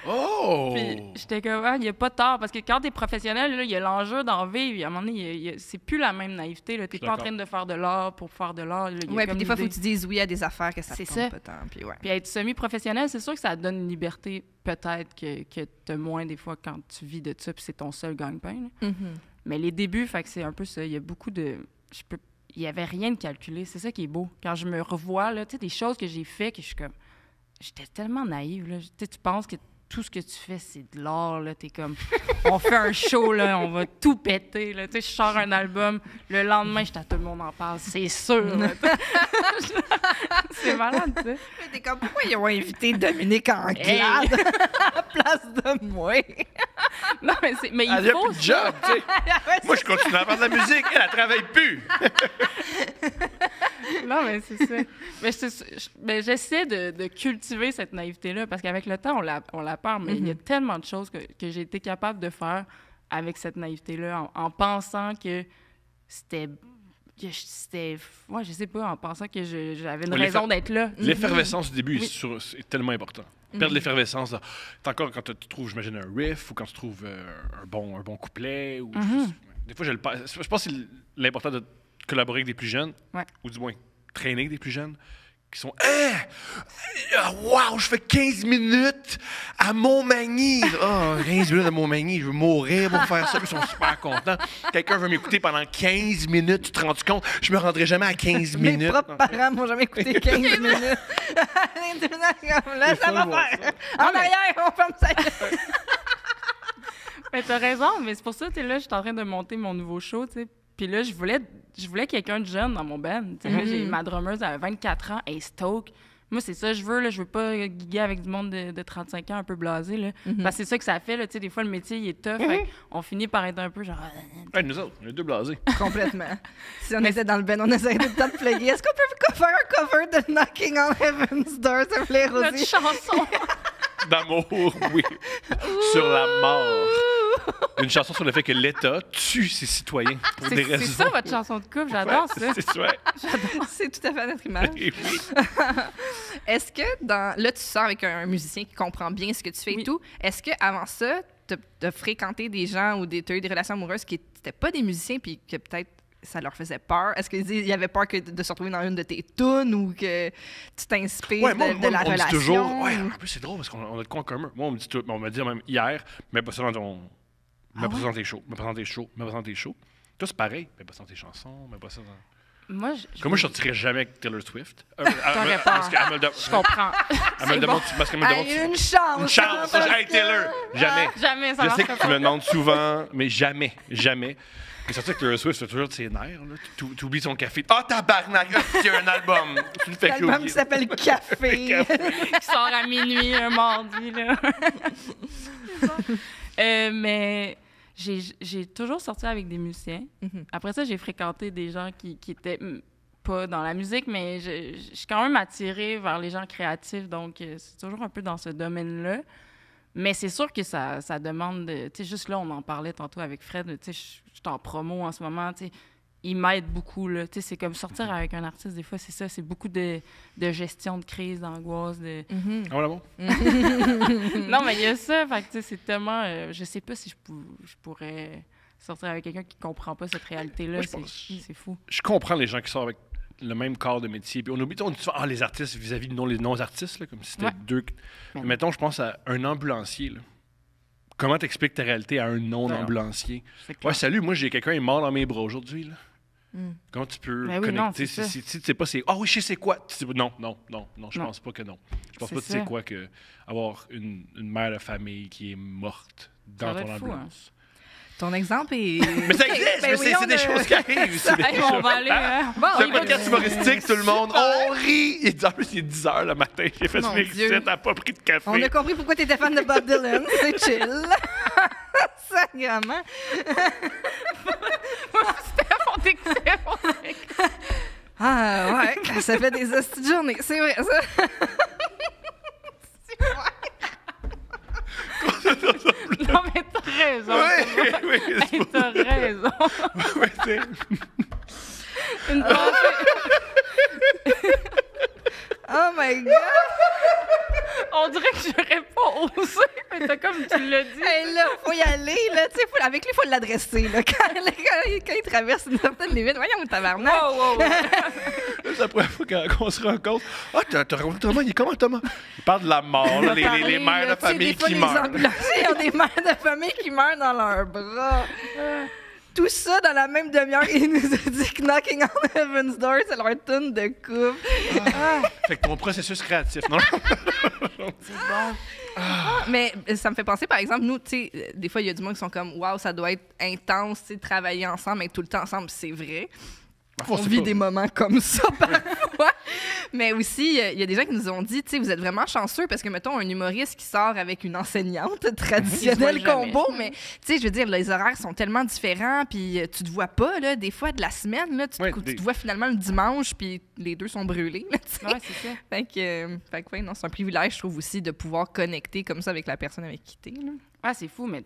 Oh! Puis j'étais comme, il n'y a pas de tort, parce que quand t'es professionnel, il y a l'enjeu d'en vivre, à un moment donné, c'est plus la même naïveté, là, t'es pas en train de faire de l'art pour faire de l'art. Ouais, puis des fois, il faut que tu dises oui à des affaires que ça te tente pas tant, puis ouais. Puis être semi-professionnel, c'est sûr que ça te donne une liberté, peut-être, que t'as moins, des fois, quand tu vis de ça, puis c'est ton seul gagne-pain, Mais les débuts, fait que c'est un peu ça, il y a beaucoup de... Il n'y avait rien de calculé. C'est ça qui est beau. Quand je me revois, là, tu sais, des choses que j'ai fait, que je suis comme... J'étais tellement naïve, là. Tu penses que tout ce que tu fais, c'est de l'art, là. T'es comme, on fait un show, là, on va tout péter, là. Tu sais, je sors un album, le lendemain, tout le monde en parle, c'est sûr, là. C'est malade, tu sais. Mais t'es comme, pourquoi ils ont invité Dominique Anglade à la place de moi? Non, mais il Elle a faut plus de job, tu sais. Moi, je continue à faire de la musique, elle travaille plus. Non, mais c'est ça. Mais j'essaie de cultiver cette naïveté-là parce qu'avec le temps, on la perd, mais il y a tellement de choses que j'ai été capable de faire avec cette naïveté-là en pensant que c'était... Ouais, je sais pas, en pensant que j'avais une raison d'être là. L'effervescence du début est tellement important. Perdre l'effervescence, c'est encore quand tu trouves, j'imagine, un riff ou quand tu trouves un bon couplet. Ou des fois, je pense que c'est l'important de collaborer avec des plus jeunes, ou du moins traîner avec des plus jeunes, qui sont wow, je fais 15 minutes à Montmagny. 15 minutes à Montmagny, je veux mourir pour faire ça. Ils sont super contents. Quelqu'un veut m'écouter pendant 15 minutes, tu te rends compte? Je me rendrai jamais à 15 minutes. Mes propres parents m'ont jamais écouté 15 minutes. Là, ça va faire. En arrière, on ferme ça. Mais t'as raison, mais c'est pour ça que là, je suis en train de monter mon nouveau show, tu sais. Puis là, je voulais quelqu'un de jeune dans mon band. Là, j'ai ma drummeuse à 24 ans, elle est stoke. Moi, c'est ça que je veux. Là. Je veux pas giguer avec du monde de 35 ans un peu blasé. Là. Parce que c'est ça que ça fait. Là. Des fois, le métier, il est tough. On finit par être un peu genre... Nous autres, on est deux blasés. Complètement. Si on était dans le band, on essaierait tout le temps de plugger. Est-ce qu'on peut faire un cover de Knocking on Heaven's Door, s'il vous plaît, Rosie? Notre chanson! D'amour, oui. Sur la mort. Une chanson sur le fait que l'État tue ses citoyens pour des raisons. C'est ça, votre chanson de couple. J'adore ça. C'est tout à fait notre image. Oui. Est-ce que là, tu sors avec un musicien qui comprend bien ce que tu fais et tout. Est-ce qu'avant ça, tu as fréquenté des gens ou tu as eu des relations amoureuses qui n'étaient pas des musiciens puis que peut-être ça leur faisait peur? Est-ce qu'il y avait peur de se retrouver dans une de tes tunes ou que tu t'inspires de la relation? Toujours, en plus, c'est drôle parce qu'on a de quoi en commun. Moi, on m'a dit même hier, mais pas ça dans ton... me présenter tes shows. Toi, c'est pareil. Mais pas ça dans tes chansons, mais pas ça dans... Moi, je sortirais jamais avec Taylor Swift. Je comprends. Elle me le demande parce qu'elle me demande... Une chance! Une chance! Hey, Taylor! Jamais! Jamais, ça Je sais marche que tu me demandes souvent, mais jamais. Mais sortir avec Taylor Swift, c'est toujours de ses nerfs. Tu oublies son café. Tabarnak! C'est un album! Tu le fais L'album qui s'appelle Café. Qui sort à minuit un mardi, là. Mais... J'ai toujours sorti avec des musiciens. Après ça, j'ai fréquenté des gens qui étaient pas dans la musique, mais je suis quand même attirée vers les gens créatifs, donc c'est toujours un peu dans ce domaine-là. Mais c'est sûr que ça demande... Tu sais, juste là, on en parlait tantôt avec Fred, tu sais, je suis en promo en ce moment, tu sais, il m'aide beaucoup, là. Tu sais, c'est comme sortir avec un artiste, des fois, c'est ça, c'est beaucoup de gestion de crise, d'angoisse, de... Ah, voilà, bon. Non, mais il y a ça, fait que, tu sais, c'est tellement... je sais pas si je pourrais sortir avec quelqu'un qui comprend pas cette réalité-là, c'est fou. Je comprends les gens qui sortent avec le même corps de métier, puis on dit souvent, les artistes vis-à-vis de les non-artistes, là, comme si c'était deux... Mettons, je pense à un ambulancier, là. Comment t'expliques ta réalité à un non-ambulancier? Ouais, salut, moi, j'ai quelqu'un qui est mort dans mes bras aujourd'hui, là. Comment tu peux connecter? Si tu sais pas, c'est oui, je sais c'est quoi. Non, je pense pas que non. Je pense pas que tu sais quoi que avoir une mère de famille qui est morte dans ton ambulance. Ton exemple est... Mais ça existe, mais c'est des choses qui arrivent. On va aller... C'est un podcast humoristique, tout le monde. On rit! En plus, il est 10 h le matin. J'ai fait une exercice, t'as pas pris de café. On a compris pourquoi t'étais fan de Bob Dylan. C'est chill. Sacrément. Ah ouais, ça fait des hosties de journée, c'est vrai ça. Non mais t'as raison. Oui, t'as raison. Oui, c'est... Une pensée... Oh my God! On dirait que j'aurais pas osé, mais t'as comme tu l'as dit. Hey, là, faut y aller, là. Tu sais, avec lui, il faut l'adresser, là. Quand il traverse une certaine limite, voyons, tabarnak. Wow. C'est la première fois qu'on se rencontre. T'as rencontré Thomas, il est comment, Thomas? Il parle de la mort, là, les mères de famille qui meurent. Il y a des mères de famille qui meurent dans leurs bras. Tout ça dans la même demi-heure. Il nous a dit que Knocking on Heaven's Door, c'est leur tune de couple. Fait que ton processus créatif, non? C'est bon. Mais ça me fait penser, par exemple, nous, tu sais, des fois, il y a du monde qui sont comme, waouh, ça doit être intense, tu sais, travailler ensemble, être tout le temps ensemble, c'est vrai. On vit des moments comme ça parfois. Mais aussi, il y a des gens qui nous ont dit, tu sais, vous êtes vraiment chanceux parce que, mettons, un humoriste qui sort avec une enseignante traditionnelle combo, mais, tu sais, je veux dire, les horaires sont tellement différents, puis tu te vois pas, là, des fois, de la semaine, là, tu te vois finalement le dimanche, puis les deux sont brûlés, là, tu sais. Ouais, c'est ça. Fait que ouais, non, c'est un privilège, je trouve aussi, de pouvoir connecter comme ça avec la personne avec qui t'es, là. Ah, c'est fou, mais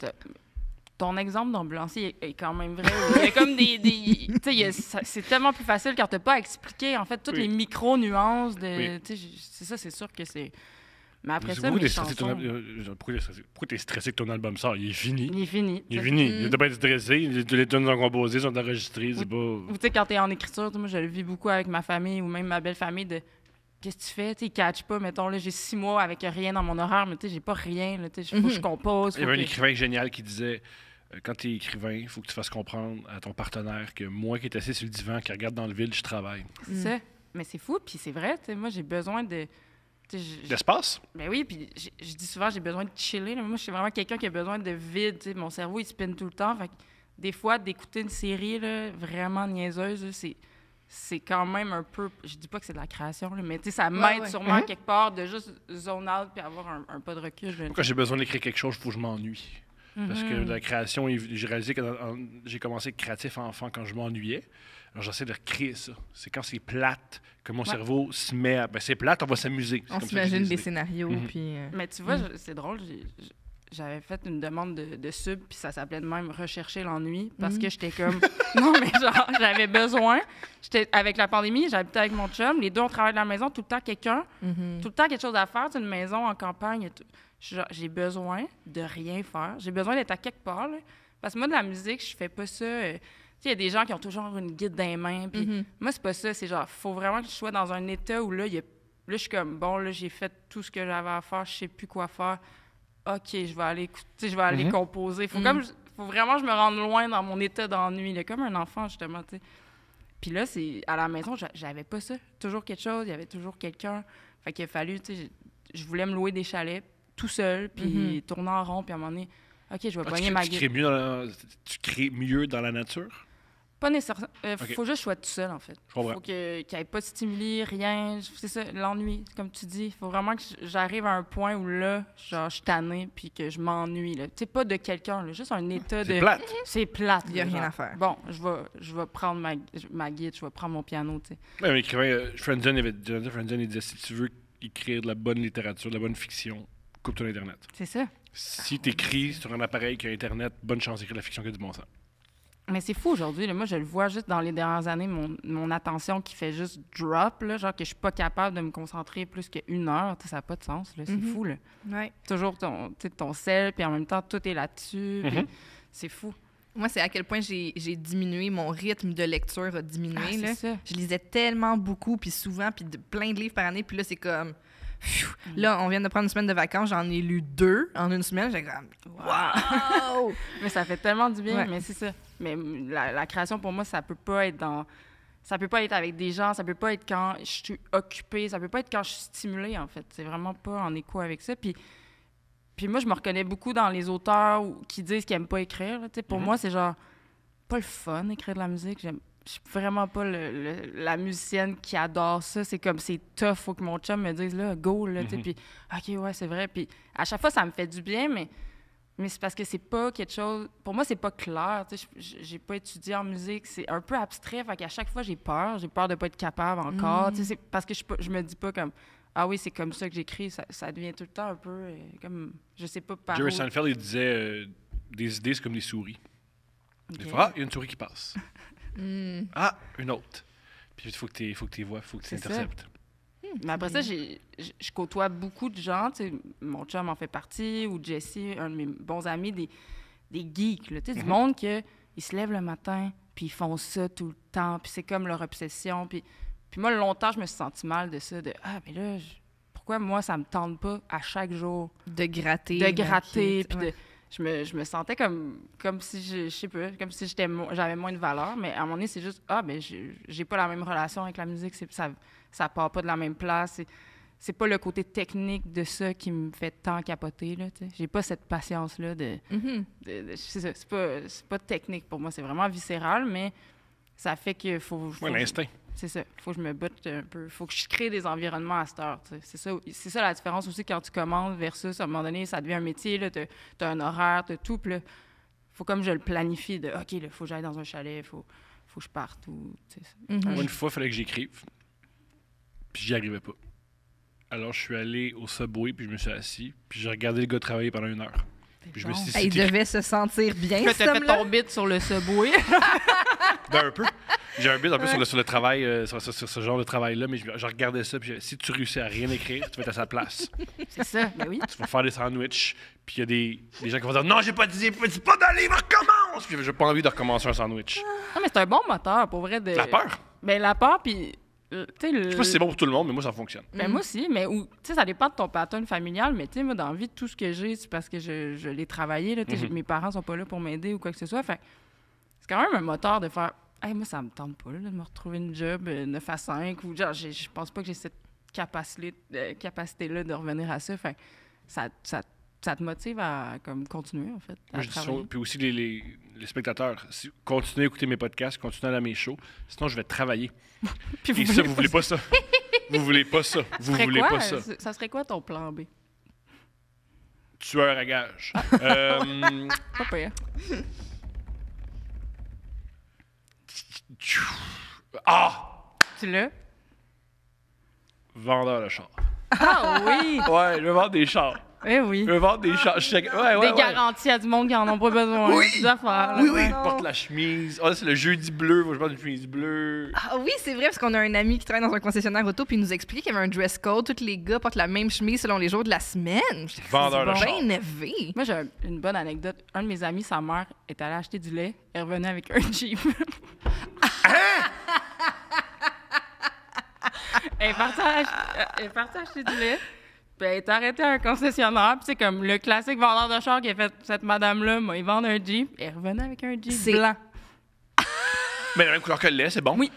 ton exemple d'ambulancier est quand même vrai. Il y a comme tu sais, c'est tellement plus facile quand t'as pas à expliquer, en fait, toutes les micro-nuances de... Tu sais, c'est ça, c'est sûr que c'est... Mais après ça, mes chansons... Pourquoi t'es stressé que ton album sort? Il est fini. Il est fini. Il est fini. Il doit pas être stressé. Les tunes sont composées, sont enregistrées. C'est pas... Ou tu sais, quand t'es en écriture, moi, je le vis beaucoup avec ma famille ou même ma belle famille de... Qu'est-ce que tu fais? Ils ne catchent pas. Mettons, là, j'ai 6 mois avec rien dans mon horaire, mais tu sais, j'ai pas rien. Il faut que je compose. Il y avait un écrivain génial qui disait quand tu es écrivain, il faut que tu fasses comprendre à ton partenaire que moi qui est assis sur le divan, qui regarde dans le vide, je travaille. C'est ça. Mais c'est fou, puis c'est vrai. Moi, j'ai besoin de... D'espace? Ben oui, puis je dis souvent, j'ai besoin de chiller. Là. Moi, je suis vraiment quelqu'un qui a besoin de vide. T'sais. Mon cerveau, il spinne tout le temps. Fait que des fois, d'écouter une série là, vraiment niaiseuse, là, c'est quand même un peu... Je dis pas que c'est de la création, là, mais ça m'aide sûrement quelque part de juste zone out puis avoir un pas de recul. Moi, quand j'ai besoin d'écrire quelque chose, il faut que je m'ennuie. Parce que la création, j'ai réalisé que j'ai commencé à être créatif enfant quand je m'ennuyais. Alors, j'essaie de recréer ça. C'est quand c'est plate que mon cerveau se met à... Ben, c'est plate, on va s'amuser. On s'imagine des scénarios, puis... Mais tu vois, c'est drôle, j'avais fait une demande de sub, puis ça s'appelait de même « Rechercher l'ennui », parce que j'étais comme... Non, mais genre, j'avais besoin. Avec la pandémie, j'habitais avec mon chum. Les deux, on travaille de la maison, tout le temps quelqu'un. Tout le temps quelque chose à faire. C'est une maison en campagne. J'ai besoin de rien faire. J'ai besoin d'être à quelque part. Là. Parce que moi, de la musique, je fais pas ça. Tu sais, il y a des gens qui ont toujours une guide dans les mains. Puis moi, c'est pas ça. C'est genre, faut vraiment que je sois dans un état où là, là, je suis comme, bon, là, j'ai fait tout ce que j'avais à faire. Je sais plus quoi faire. OK, je vais aller écouter, je vais aller composer. Faut vraiment que je me rende loin dans mon état d'ennui. Là, comme un enfant, justement, tu sais. Puis là, à la maison, j'avais pas ça. Toujours quelque chose. Il y avait toujours quelqu'un. Fait qu'il a fallu, tu sais, je voulais me louer des chalets tout seul, puis tourner en rond, puis à un moment donné, OK, je vais pogner ma guitare. Tu crées mieux dans la nature? Pas nécessairement. Faut juste que je sois tout seul, en fait. Faut qu'il n'y ait pas de stimuli, rien. C'est ça, l'ennui, comme tu dis. Il faut vraiment que j'arrive à un point où là, genre, je suis tannée, puis que je m'ennuie. Tu sais, pas de quelqu'un, là, juste un état de... C'est plate. C'est plate. Il n'y a rien à faire. Bon, je vais prendre ma guide, je vais prendre mon piano, tu sais. Oui, un écrivain, Jonathan Franzen, il disait, si tu veux écrire de la bonne littérature, de la bonne fiction, coupe-toi l'Internet. C'est ça. Si tu écris sur un appareil qui a Internet, bonne chance d'écrire de la fiction qui a du bon sens. Mais c'est fou aujourd'hui. Là. Moi, je le vois juste dans les dernières années, mon attention qui fait juste drop, là, genre que je suis pas capable de me concentrer plus qu'une heure. Ça n'a pas de sens. Là. C'est fou. Là. Ouais. Toujours ton sel, puis en même temps, tout est là-dessus. C'est fou. Moi, c'est à quel point j'ai diminué, mon rythme de lecture a diminué. Ah, là. ça. Je lisais tellement beaucoup, puis souvent, puis plein de livres par année, puis là, c'est comme... Là, on vient de prendre une semaine de vacances, j'en ai lu 2 en une semaine. J'ai comme, wow! Mais ça fait tellement du bien, Ouais. mais c'est ça. Mais la création, pour moi, ça peut pas être ça peut pas être avec des gens, ça peut pas être quand je suis occupée, ça peut pas être quand je suis stimulée, en fait. C'est vraiment pas en écho avec ça. Puis moi, je me reconnais beaucoup dans les auteurs qui disent qu'ils aiment pas écrire. Là. Pour moi, c'est genre pas le fun, écrire de la musique. Je suis vraiment pas la musicienne qui adore ça. C'est comme, c'est tough. Faut que mon chum me dise, là, go, là, tu sais. Puis, OK, ouais, c'est vrai. Puis, à chaque fois, ça me fait du bien, mais c'est parce que c'est pas quelque chose... Pour moi, c'est pas clair. Tu sais, j'ai pas étudié en musique. C'est un peu abstrait. Fait qu'à chaque fois, j'ai peur. J'ai peur de pas être capable encore. Tu sais, c'est parce que je me dis pas comme, ah oui, c'est comme ça que j'écris. Ça devient tout le temps un peu comme, je sais pas par Jerry où. Seinfeld, il disait, des idées, c'est comme des souris. Des fois, il y a une souris qui passe. Ah, une autre. Puis il faut que tu vois, il faut que tu interceptes. Mais après ça, je côtoie beaucoup de gens. Tu sais, mon chum en fait partie, ou Jesse, un de mes bons amis, des geeks. Là, tu sais, du monde qui se lèvent le matin, puis ils font ça tout le temps, puis c'est comme leur obsession. Puis moi, longtemps, je me suis sentie mal de ça, de « Ah, mais là, pourquoi moi, ça me tente pas à chaque jour de gratter. puis je me sentais comme si je sais pas, comme si j'avais moins de valeur, mais à un moment donné, c'est juste j'ai pas la même relation avec la musique, ça part pas de la même place, c'est pas le côté technique de ça qui me fait tant capoter là, tu sais. J'ai pas cette patience là c'est pas technique pour moi, c'est vraiment viscéral, mais ça fait que faut l'instinct. C'est ça. Faut que je me batte un peu. Faut que je crée des environnements à cette heure. C'est ça la différence aussi quand tu commandes versus, à un moment donné, ça devient un métier. Tu as un horaire, tu as tout. Puis là, faut comme je le planifie de OK, il faut que j'aille dans un chalet, faut que je parte. Moi, une fois, il fallait que j'écrive. Puis j'y arrivais pas. Alors, je suis allé au Subway, puis je me suis assis. Puis j'ai regardé le gars travailler pendant 1 heure. Puis je me suis dit, il devait se sentir bien, tu as fait ton bit sur le Subway. Ben, un peu. J'ai un bit un peu sur le travail, sur ce genre de travail-là, mais je regardais ça, puis si tu réussis à rien écrire, tu vas être à sa place. C'est ça, ben oui. Tu vas faire des sandwichs, puis il y a des gens qui vont dire « Non, j'ai pas dit pas dans le livre, recommence! » Puis j'ai pas envie de recommencer un sandwich. Non, mais c'est un bon moteur, pour vrai. La peur? Ben, la peur, puis... Je sais pas si c'est bon pour tout le monde, mais moi, ça fonctionne. Ben, moi aussi, mais tu sais, ça dépend de ton pattern familial, mais tu sais, moi, dans la vie, tout ce que j'ai, c'est parce que je l'ai travaillé, là, mes parents sont pas là pour m'aider ou quoi que ce soit, fait c'est quand même un moteur de faire « Hey, moi, ça me tente pas, là, de me retrouver une job 9 à 5, ou genre, je pense pas que j'ai cette capacité-là de revenir à ça, fait ça te motive à comme continuer, en fait, à travailler. Puis aussi, les spectateurs, continuez à écouter mes podcasts, continuez à aller à mes shows, sinon je vais travailler. Puis et ça, vous voulez pas ça. Vous voulez pas ça. Vous voulez pas ça. Ça serait quoi ton plan B? Tueur à gage. Pas pire. Tu l'as? Vendeur de chars. Ah oui! Ouais, je veux vendre des chars. Eh oui. Je veux vendre des chars. Des garanties à du monde qui en ont pas besoin. Oui! Des affaires. Oui, oui. Porte la chemise. Ah, là, c'est le jeudi bleu. Moi, je porte une chemise bleue. Ah oui, c'est vrai, parce qu'on a un ami qui travaille dans un concessionnaire auto, puis il nous explique qu'il y avait un dress code. Tous les gars portent la même chemise selon les jours de la semaine. Vendeur de chars. C'est bien élevé. Moi, j'ai une bonne anecdote. Un de mes amis, sa mère, est allée acheter du lait. Elle revenait avec un Jeep. Elle est partie acheter du lait. Puis elle est arrêtée à un concessionnaire. Puis c'est comme le classique vendeur de char qui a fait cette madame-là, moi, ils vendent un Jeep. Elle revenait avec un Jeep blanc. Mais la même couleur que le lait, c'est bon. Oui.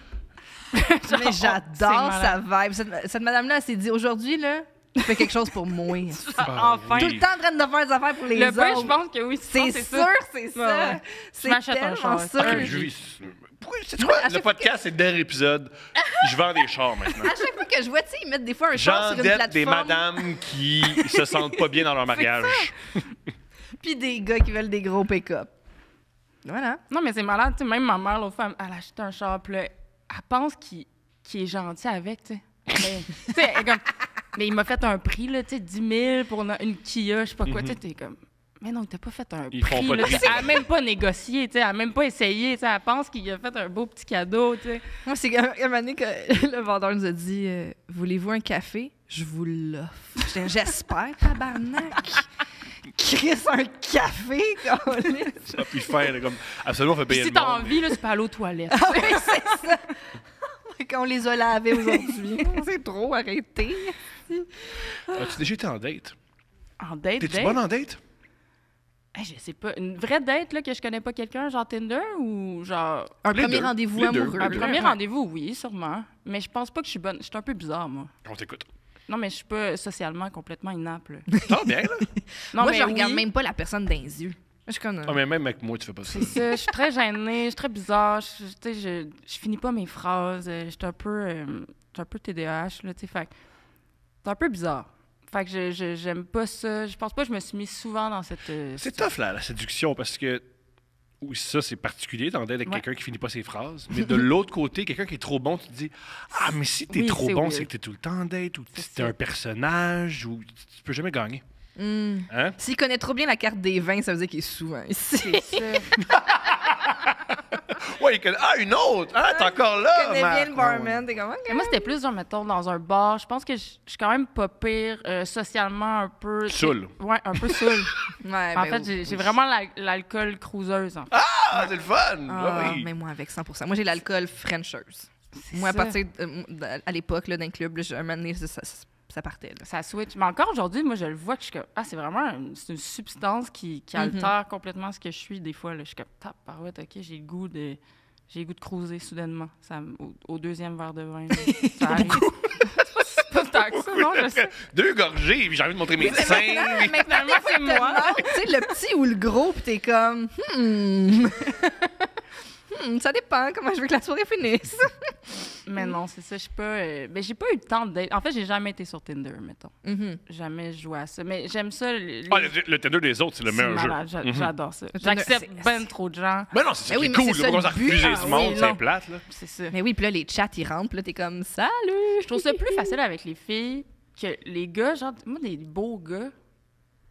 Mais j'adore sa vibe. Cette madame-là, elle s'est dit, aujourd'hui, là, tu fais quelque chose pour moi. Enfin. Tout le temps en train de faire des affaires pour les le autres. pain, je pense que oui. C'est sûr, c'est ça. Ouais. C'est Je m'achète un tellement char. sûr. Okay, pourquoi, c'est quoi? Le podcast, c'est le dernier épisode. Je vends des chars maintenant. À chaque fois que je vois, tu sais, ils mettent des fois un char sur une plateforme. Des madames qui se sentent pas bien dans leur mariage. Puis des gars qui veulent des gros pick-up. Voilà. Non, mais c'est malade. Tu sais, même ma mère, l'autre fois, elle a acheté un char. Puis là, elle pense qu'il est gentil avec, tu sais. Tu sais, comme... Mais il m'a fait un prix, là, tu sais, 10 000 pour une Kia, je sais pas quoi. Tu sais, t'es comme... Mais non, t'as pas fait un Ils prix, font pas là. de prix. Elle a même pas négocié, tu sais. Elle a même pas essayé, tu sais. Elle pense qu'il a fait un beau petit cadeau, tu sais. Moi, c'est un moment donné que le vendeur nous a dit voulez-vous un café? Je vous l'offre. J'espère, tabarnak. Chris, un café, câlisse. Ça puis faire comme absolument fait payer Puis si le t'as monde. envie, là, tu peux aller aux toilettes. Ah oui, c'est ça. Qu'on les a lavés aujourd'hui. C'est trop, arrêté. As-tu déjà été en date? En date, T'es-tu bonne en date? Hey, je sais pas. Une vraie date, là, que je connais pas quelqu'un, genre Tinder, ou genre... Un Les premier deux. rendez-vous Les deux. amoureux. Un deux. premier rendez-vous, oui, sûrement. Mais je pense pas que je suis bonne. Je suis un peu bizarre, moi. On t'écoute. Non, mais je suis pas socialement complètement inapte, là. Ah, bien, là. Non, Moi, mais je regarde oui. même pas la personne dans les yeux. Je suis comme... Ah, mais même avec moi, tu fais pas ça. C'est ça, je suis très gênée, je suis très bizarre, tu sais, je finis pas mes phrases, je suis un peu TDAH, là, tu sais, fait que c'est un peu bizarre. Fait que j'aime pas ça, je pense pas que je me suis mis souvent dans cette... C'est tough, là, la séduction, parce que oui, ça, c'est particulier d'en date avec Ouais. quelqu'un qui finit pas ses phrases. Mais de l'autre côté, quelqu'un qui est trop bon, tu te dis ah, mais si t'es Oui, trop c'est bon, weird. c'est que t'es tout le temps en date, ou C'est t'es ça. un personnage, ou tu peux jamais gagner. Hein? S'il connaît trop bien la carte des vins, ça veut dire qu'il est souvent ici. C'est ça. Ouais, il connaît. Ah, une autre! Ah, t'es encore là! Il connaît bien le Marc. barman. T'es comme... OK. Mais moi, c'était plus, genre, mettons, dans un bar. Je pense que je suis quand même pas pire socialement, un peu... Saoul. Ouais, un peu saoul. Ouais, En ben fait, oui. j'ai vraiment l'alcool cruiseuse, en fait. Ah, c'est le fun! Ah, oui. mais moi, avec 100%. Moi, j'ai l'alcool frencheuse. Moi, à ça. partir à l'époque, là, d'un club, là, un moment donné, ça ça partait. Là. Ça switch. Mais encore aujourd'hui, moi, je le vois que je suis comme... Ah, c'est vraiment c'est une substance qui altère complètement ce que je suis des fois. Là. Je suis comme, tabarouette, OK, j'ai le goût de cruiser soudainement. Au deuxième verre de vin. Là, ça arrive. C'est pas tant que ça, non, je sais. 2 gorgées, puis j'ai envie de montrer mes seins. Mais finalement, c'est moi. Tu sais, le petit ou le gros, puis t'es comme... ça dépend comment je veux que la soirée finisse. Mais non, c'est ça, je suis pas... mais j'ai pas eu le temps de... En fait, j'ai jamais été sur Tinder, mettons. Jamais joué à ça. Mais j'aime ça... Le Tinder des autres, c'est le meilleur jeu. malade, j'adore ça. Le Tinder, J'accepte c'est- ben trop de gens. Mais non, c'est ça Mais qui oui, est mais cool. c'est Là, ça, on va le but. refuser Ah ce oui, monde, non. c'est plate. Là. C'est ça. Mais oui, puis là, les chats, ils rentrent, puis là, t'es comme, salut! Je trouve ça plus facile avec les filles que les gars, genre, moi, des beaux gars,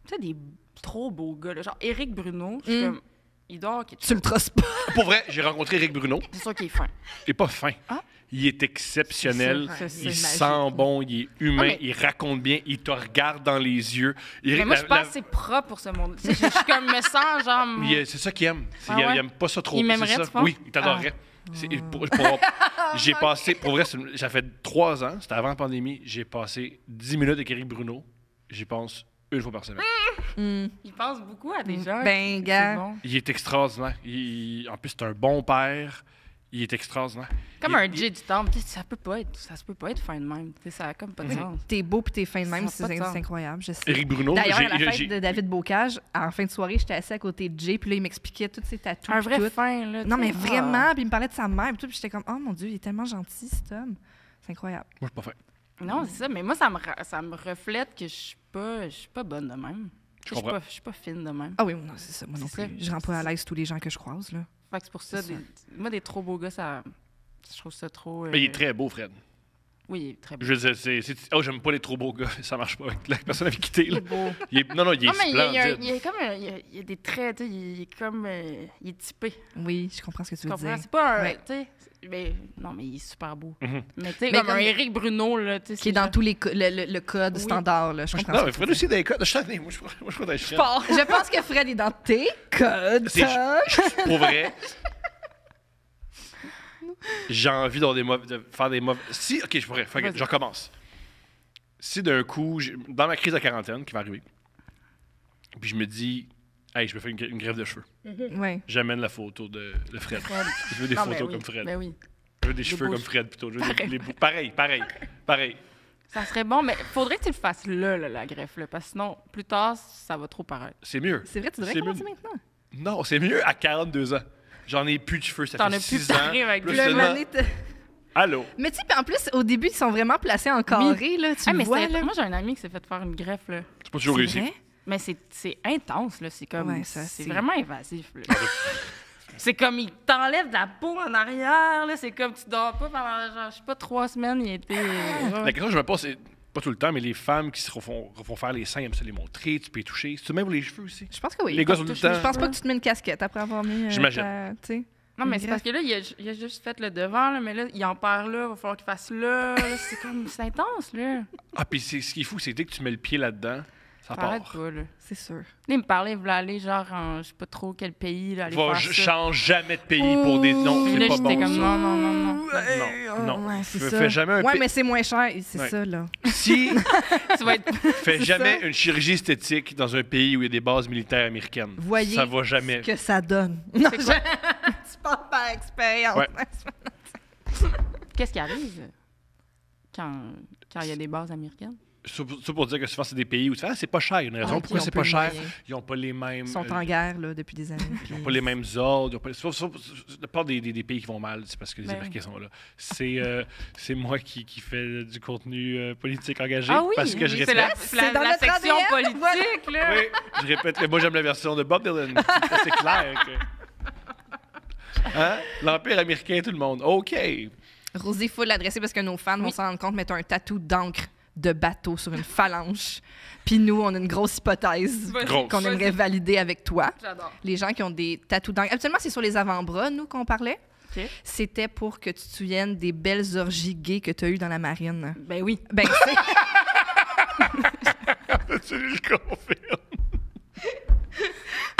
tu sais, des trop beaux gars, là, genre Éric Bruno, je suis comme, il doit avoir quelque Tu chose. le trosses pas. Pour vrai, j'ai rencontré Éric Bruno. C'est sûr qu'il est fin. Il est pas fin. Ah. Il est exceptionnel. C'est ça, Il c'est sent magique. bon, il est humain, Ah, mais- il raconte bien, il te regarde dans les yeux. Mais moi, je pense que c'est propre pour ce monde. Tu sais, je suis comme, me sens, genre... C'est ça qu'il aime. Ah Il ouais? aime pas ça trop. Il c'est m'aimerait, ça. tu penses? Oui, il t'adorerait. J'ai passé, pour vrai, ça fait 3 ans, c'était avant la pandémie, j'ai passé 10 minutes avec Éric Bruno, j'y pense 1 fois par semaine. Il pense beaucoup à des gens. Ben, c'est gars. bon. Il est extraordinaire. En plus, c'est un bon père. Il est extraordinaire. Comme un Jay du Temple, tu sais, ça se peut pas être fin de même. Tu sais, ça a comme pas de sens. T'es beau puis t'es fin de même, Ça a pas de c'est sens. incroyable, je sais. Éric Bruno, D'ailleurs, à la fête de David Bocage, en fin de soirée, j'étais assis à côté de Jay, puis là, il m'expliquait tous ses tatous. Un puis vrai tout. fin, là. Non, tu mais sais. vraiment, puis il me parlait de sa mère, puis tout, puis j'étais comme, oh mon Dieu, il est tellement gentil, cet homme. C'est incroyable. moi, je suis pas fin. Ah. Non, c'est ça. Mais moi, ça me reflète que je suis pas bonne de même. Je comprends. Je suis pas fine de même. Ah oui, non, c'est ça, moi non C'est plus. ça. Je rends pas à l'aise tous les gens que je croise, là. Fait que c'est pour ça, C'est ça. moi, des trop beaux gars, je trouve ça trop... Mais il est très beau, Fred. Oui, il est très beau. Je veux dire, oh, j'aime pas les trop beaux gars. Ça marche pas avec la personne avec qui t'es, Il là. est beau. Non, il est Non, mais splendide. il y a comme... Il y a des traits, tu sais, il est comme... il est typé. Oui, je comprends ce que tu Tu veux comprends? dire. C'est pas un... Ouais. Tu sais... Mais, non, mais il est super beau. Mhm. Mais tu sais, Mais comme un comme- Éric Bruno, là, tu sais... Qui est dans tous les le code Oui. standard, là. Je comprends Non, ce mais que Fred tu veux aussi des codes. Je suis tanné. Moi, je crois que je suis dire. Je pense que Fred est dans tes codes. C'est- Pour vrai, j'ai envie de faire des mauvais. Si, ok, je pourrais. Vas-y. Je recommence. Si d'un coup, dans ma crise de quarantaine qui va arriver, puis je me dis, hey, je me fais une greffe de cheveux. Ouais. J'amène la photo de Fred. Fred. Je veux des Non, mais photos oui. comme Fred. Ben oui. Je veux des cheveux beaux comme Fred plutôt. Je veux pareil. Ça serait bon, mais faudrait que tu le fasses là, la greffe, là, parce que sinon, plus tard, ça va trop paraître. C'est mieux. C'est vrai, tu devrais C'est commencer mieux. maintenant. Non, c'est mieux à 42 ans. J'en ai plus de cheveux, ça T'en fait as plus, 6 ans. t'arrives avec Plus le de- L'année te- Allô? Mais tu sais, puis en plus, au début, ils sont vraiment placés en carré, là. Tu Ah, le mais vois, c'est- là. moi, j'ai un ami qui s'est fait faire une greffe, là. C'est pas toujours C'est réussi. vrai? Mais c'est intense, là. C'est comme... Ouais, ça, c'est c'est- vraiment invasif, là. C'est comme, il t'enlève de la peau en arrière, là. C'est comme, tu dors pas pendant, genre, je sais pas, 3 semaines, il était... La question que je me pose, c'est pas tout le temps, mais les femmes qui se refont faire les seins, aiment ça les montrer, tu peux les toucher. C'est même pour les cheveux aussi. Je pense que oui. Les gars sont tout le Je temps. pense pas que tu te mets une casquette après avoir mis. J'imagine. Tu sais. Non, mais Une c'est parce que là, il a juste fait le devant, là, mais là, il en perd là, il va falloir qu'il fasse là. Là, c'est comme, c'est intense, là. Ah, puis ce qui est fou, c'est que dès que tu mets le pied là-dedans, ça Arrête part. pas, là. C'est sûr. Là, il me parlait, il voulait aller, genre, en, je sais pas trop quel pays, là, aller faire Je ça. change jamais de pays pour des. Non, Puis c'est là, pas j'étais bon. comme, ça. non. Non. Ouais, c'est Fais ça. jamais un Ouais, pi- mais c'est moins cher, c'est Ouais. ça, là. Si, Tu vas être... fais C'est jamais ça. une chirurgie esthétique dans un pays où il y a des bases militaires américaines. Voyez Ça va jamais. ce que ça donne. Non, C'est quoi? tu parles par expérience. Ouais. Qu'est-ce qui arrive quand il y a des bases américaines? Ça pour dire que souvent, c'est des pays où tu fais, ah, c'est pas cher. Il y a une raison Ah, pourquoi ils ont c'est peu pas de cher. moyens. Ils n'ont pas les mêmes. Ils sont en guerre, là, depuis des années. Ils n'ont pas les mêmes ordres. La part des pays qui vont mal, c'est parce que les Ben Américains sont là. C'est moi qui fais du contenu politique engagé. Ah oui, parce que je c'est répète. C'est dans notre section ADN, politique, là. Oui, je répète que moi, j'aime la version de Bob Dylan. C'est clair. Hein? L'Empire américain, tout le monde. OK. Rosie, il faut l'adresser parce que nos fans vont s'en rendre compte, mettre un tatou d'encre de bateau sur une phalange. Puis nous, on a une grosse hypothèse Vas-y, Grosse. qu'on aimerait valider avec toi. J'adore. Les gens qui ont des tatous d'encre. Absolument, c'est sur les avant-bras, nous, qu'on parlait. OK. C'était pour que tu te souviennes des belles orgies gays que tu as eues dans la marine. Ben oui. Ben, c'est... Tu le confirmes.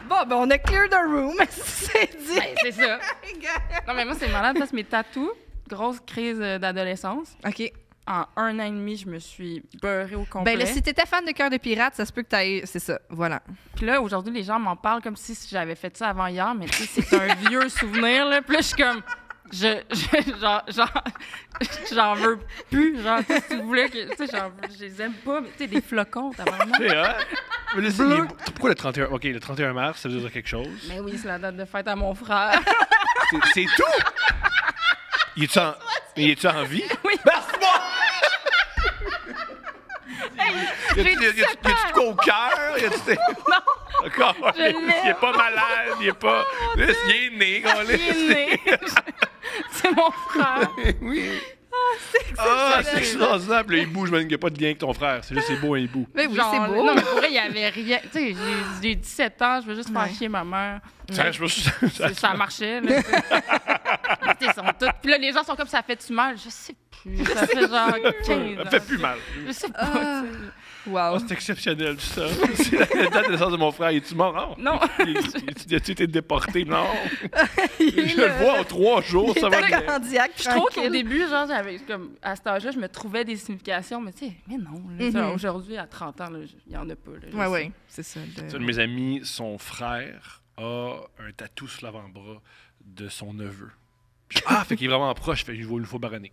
Bon, ben, on a clear the room. C'est dit. Ben, c'est ça. Non, mais moi, c'est malade parce que mes tatous, grosse crise d'adolescence, OK. en 1 an et demi, je me suis beurrée au complet. Ben là, si t'étais fan de Cœur de pirate, ça se peut que t'ailles... C'est ça, voilà. Puis là, aujourd'hui, les gens m'en parlent comme si j'avais fait ça avant hier, mais tu sais, c'est un vieux souvenir, là. Puis là, je suis comme... J'en veux plus. Genre, tu sais, si tu voulais que... Tu sais, je les aime pas, mais tu sais, des flocons, t'as vraiment... C'est vrai? Mais là, pourquoi le 31... OK, le 31 mars, ça veut dire quelque chose. Mais oui, c'est la date de fête à mon frère. C'est tout? Il est-tu en vie? Oui. Merci-moi! Y a-tu de quoi au cœur? Non! D'accord. Il est pas malade, il est pas... Il est né, Il est né. C'est mon frère. Oui. Ah, c'est extraordinaire. Puis là, il bouge, même qu'il n'y a pas de lien avec ton frère. C'est juste, c'est beau, il bouge. Ben oui, Genre, c'est beau. Non, mais pour vrai, il y avait rien. Tu sais, j'ai 17 ans, je veux juste faire chier ma mère. Ça marchait, là. Ils sont tous... Puis là, les gens sont comme, ça fait-tu mal? Je sais plus. Ça fait genre 15 ans. Ça fait plus mal. Je sais pas, tu sais. Wow. Oh, c'est exceptionnel, tout ça. C'est la date de naissance de mon frère. Es-tu mort? Non. As-tu été déporté? Non. Je le vois en 3 jours, ça va bien. Cardiaque, Je trouve qu'au début, genre, j'avais comme, à cet âge-là, je me trouvais des significations, mais tu sais, mais non. Là, aujourd'hui, à 30 ans, il n'y en a pas. Là, oui, c'est ça. Un de mes amis, son frère, a un tatou sur l'avant-bras de son neveu. Fait qu'il est vraiment proche, fait qu'il vaut une fois baronné.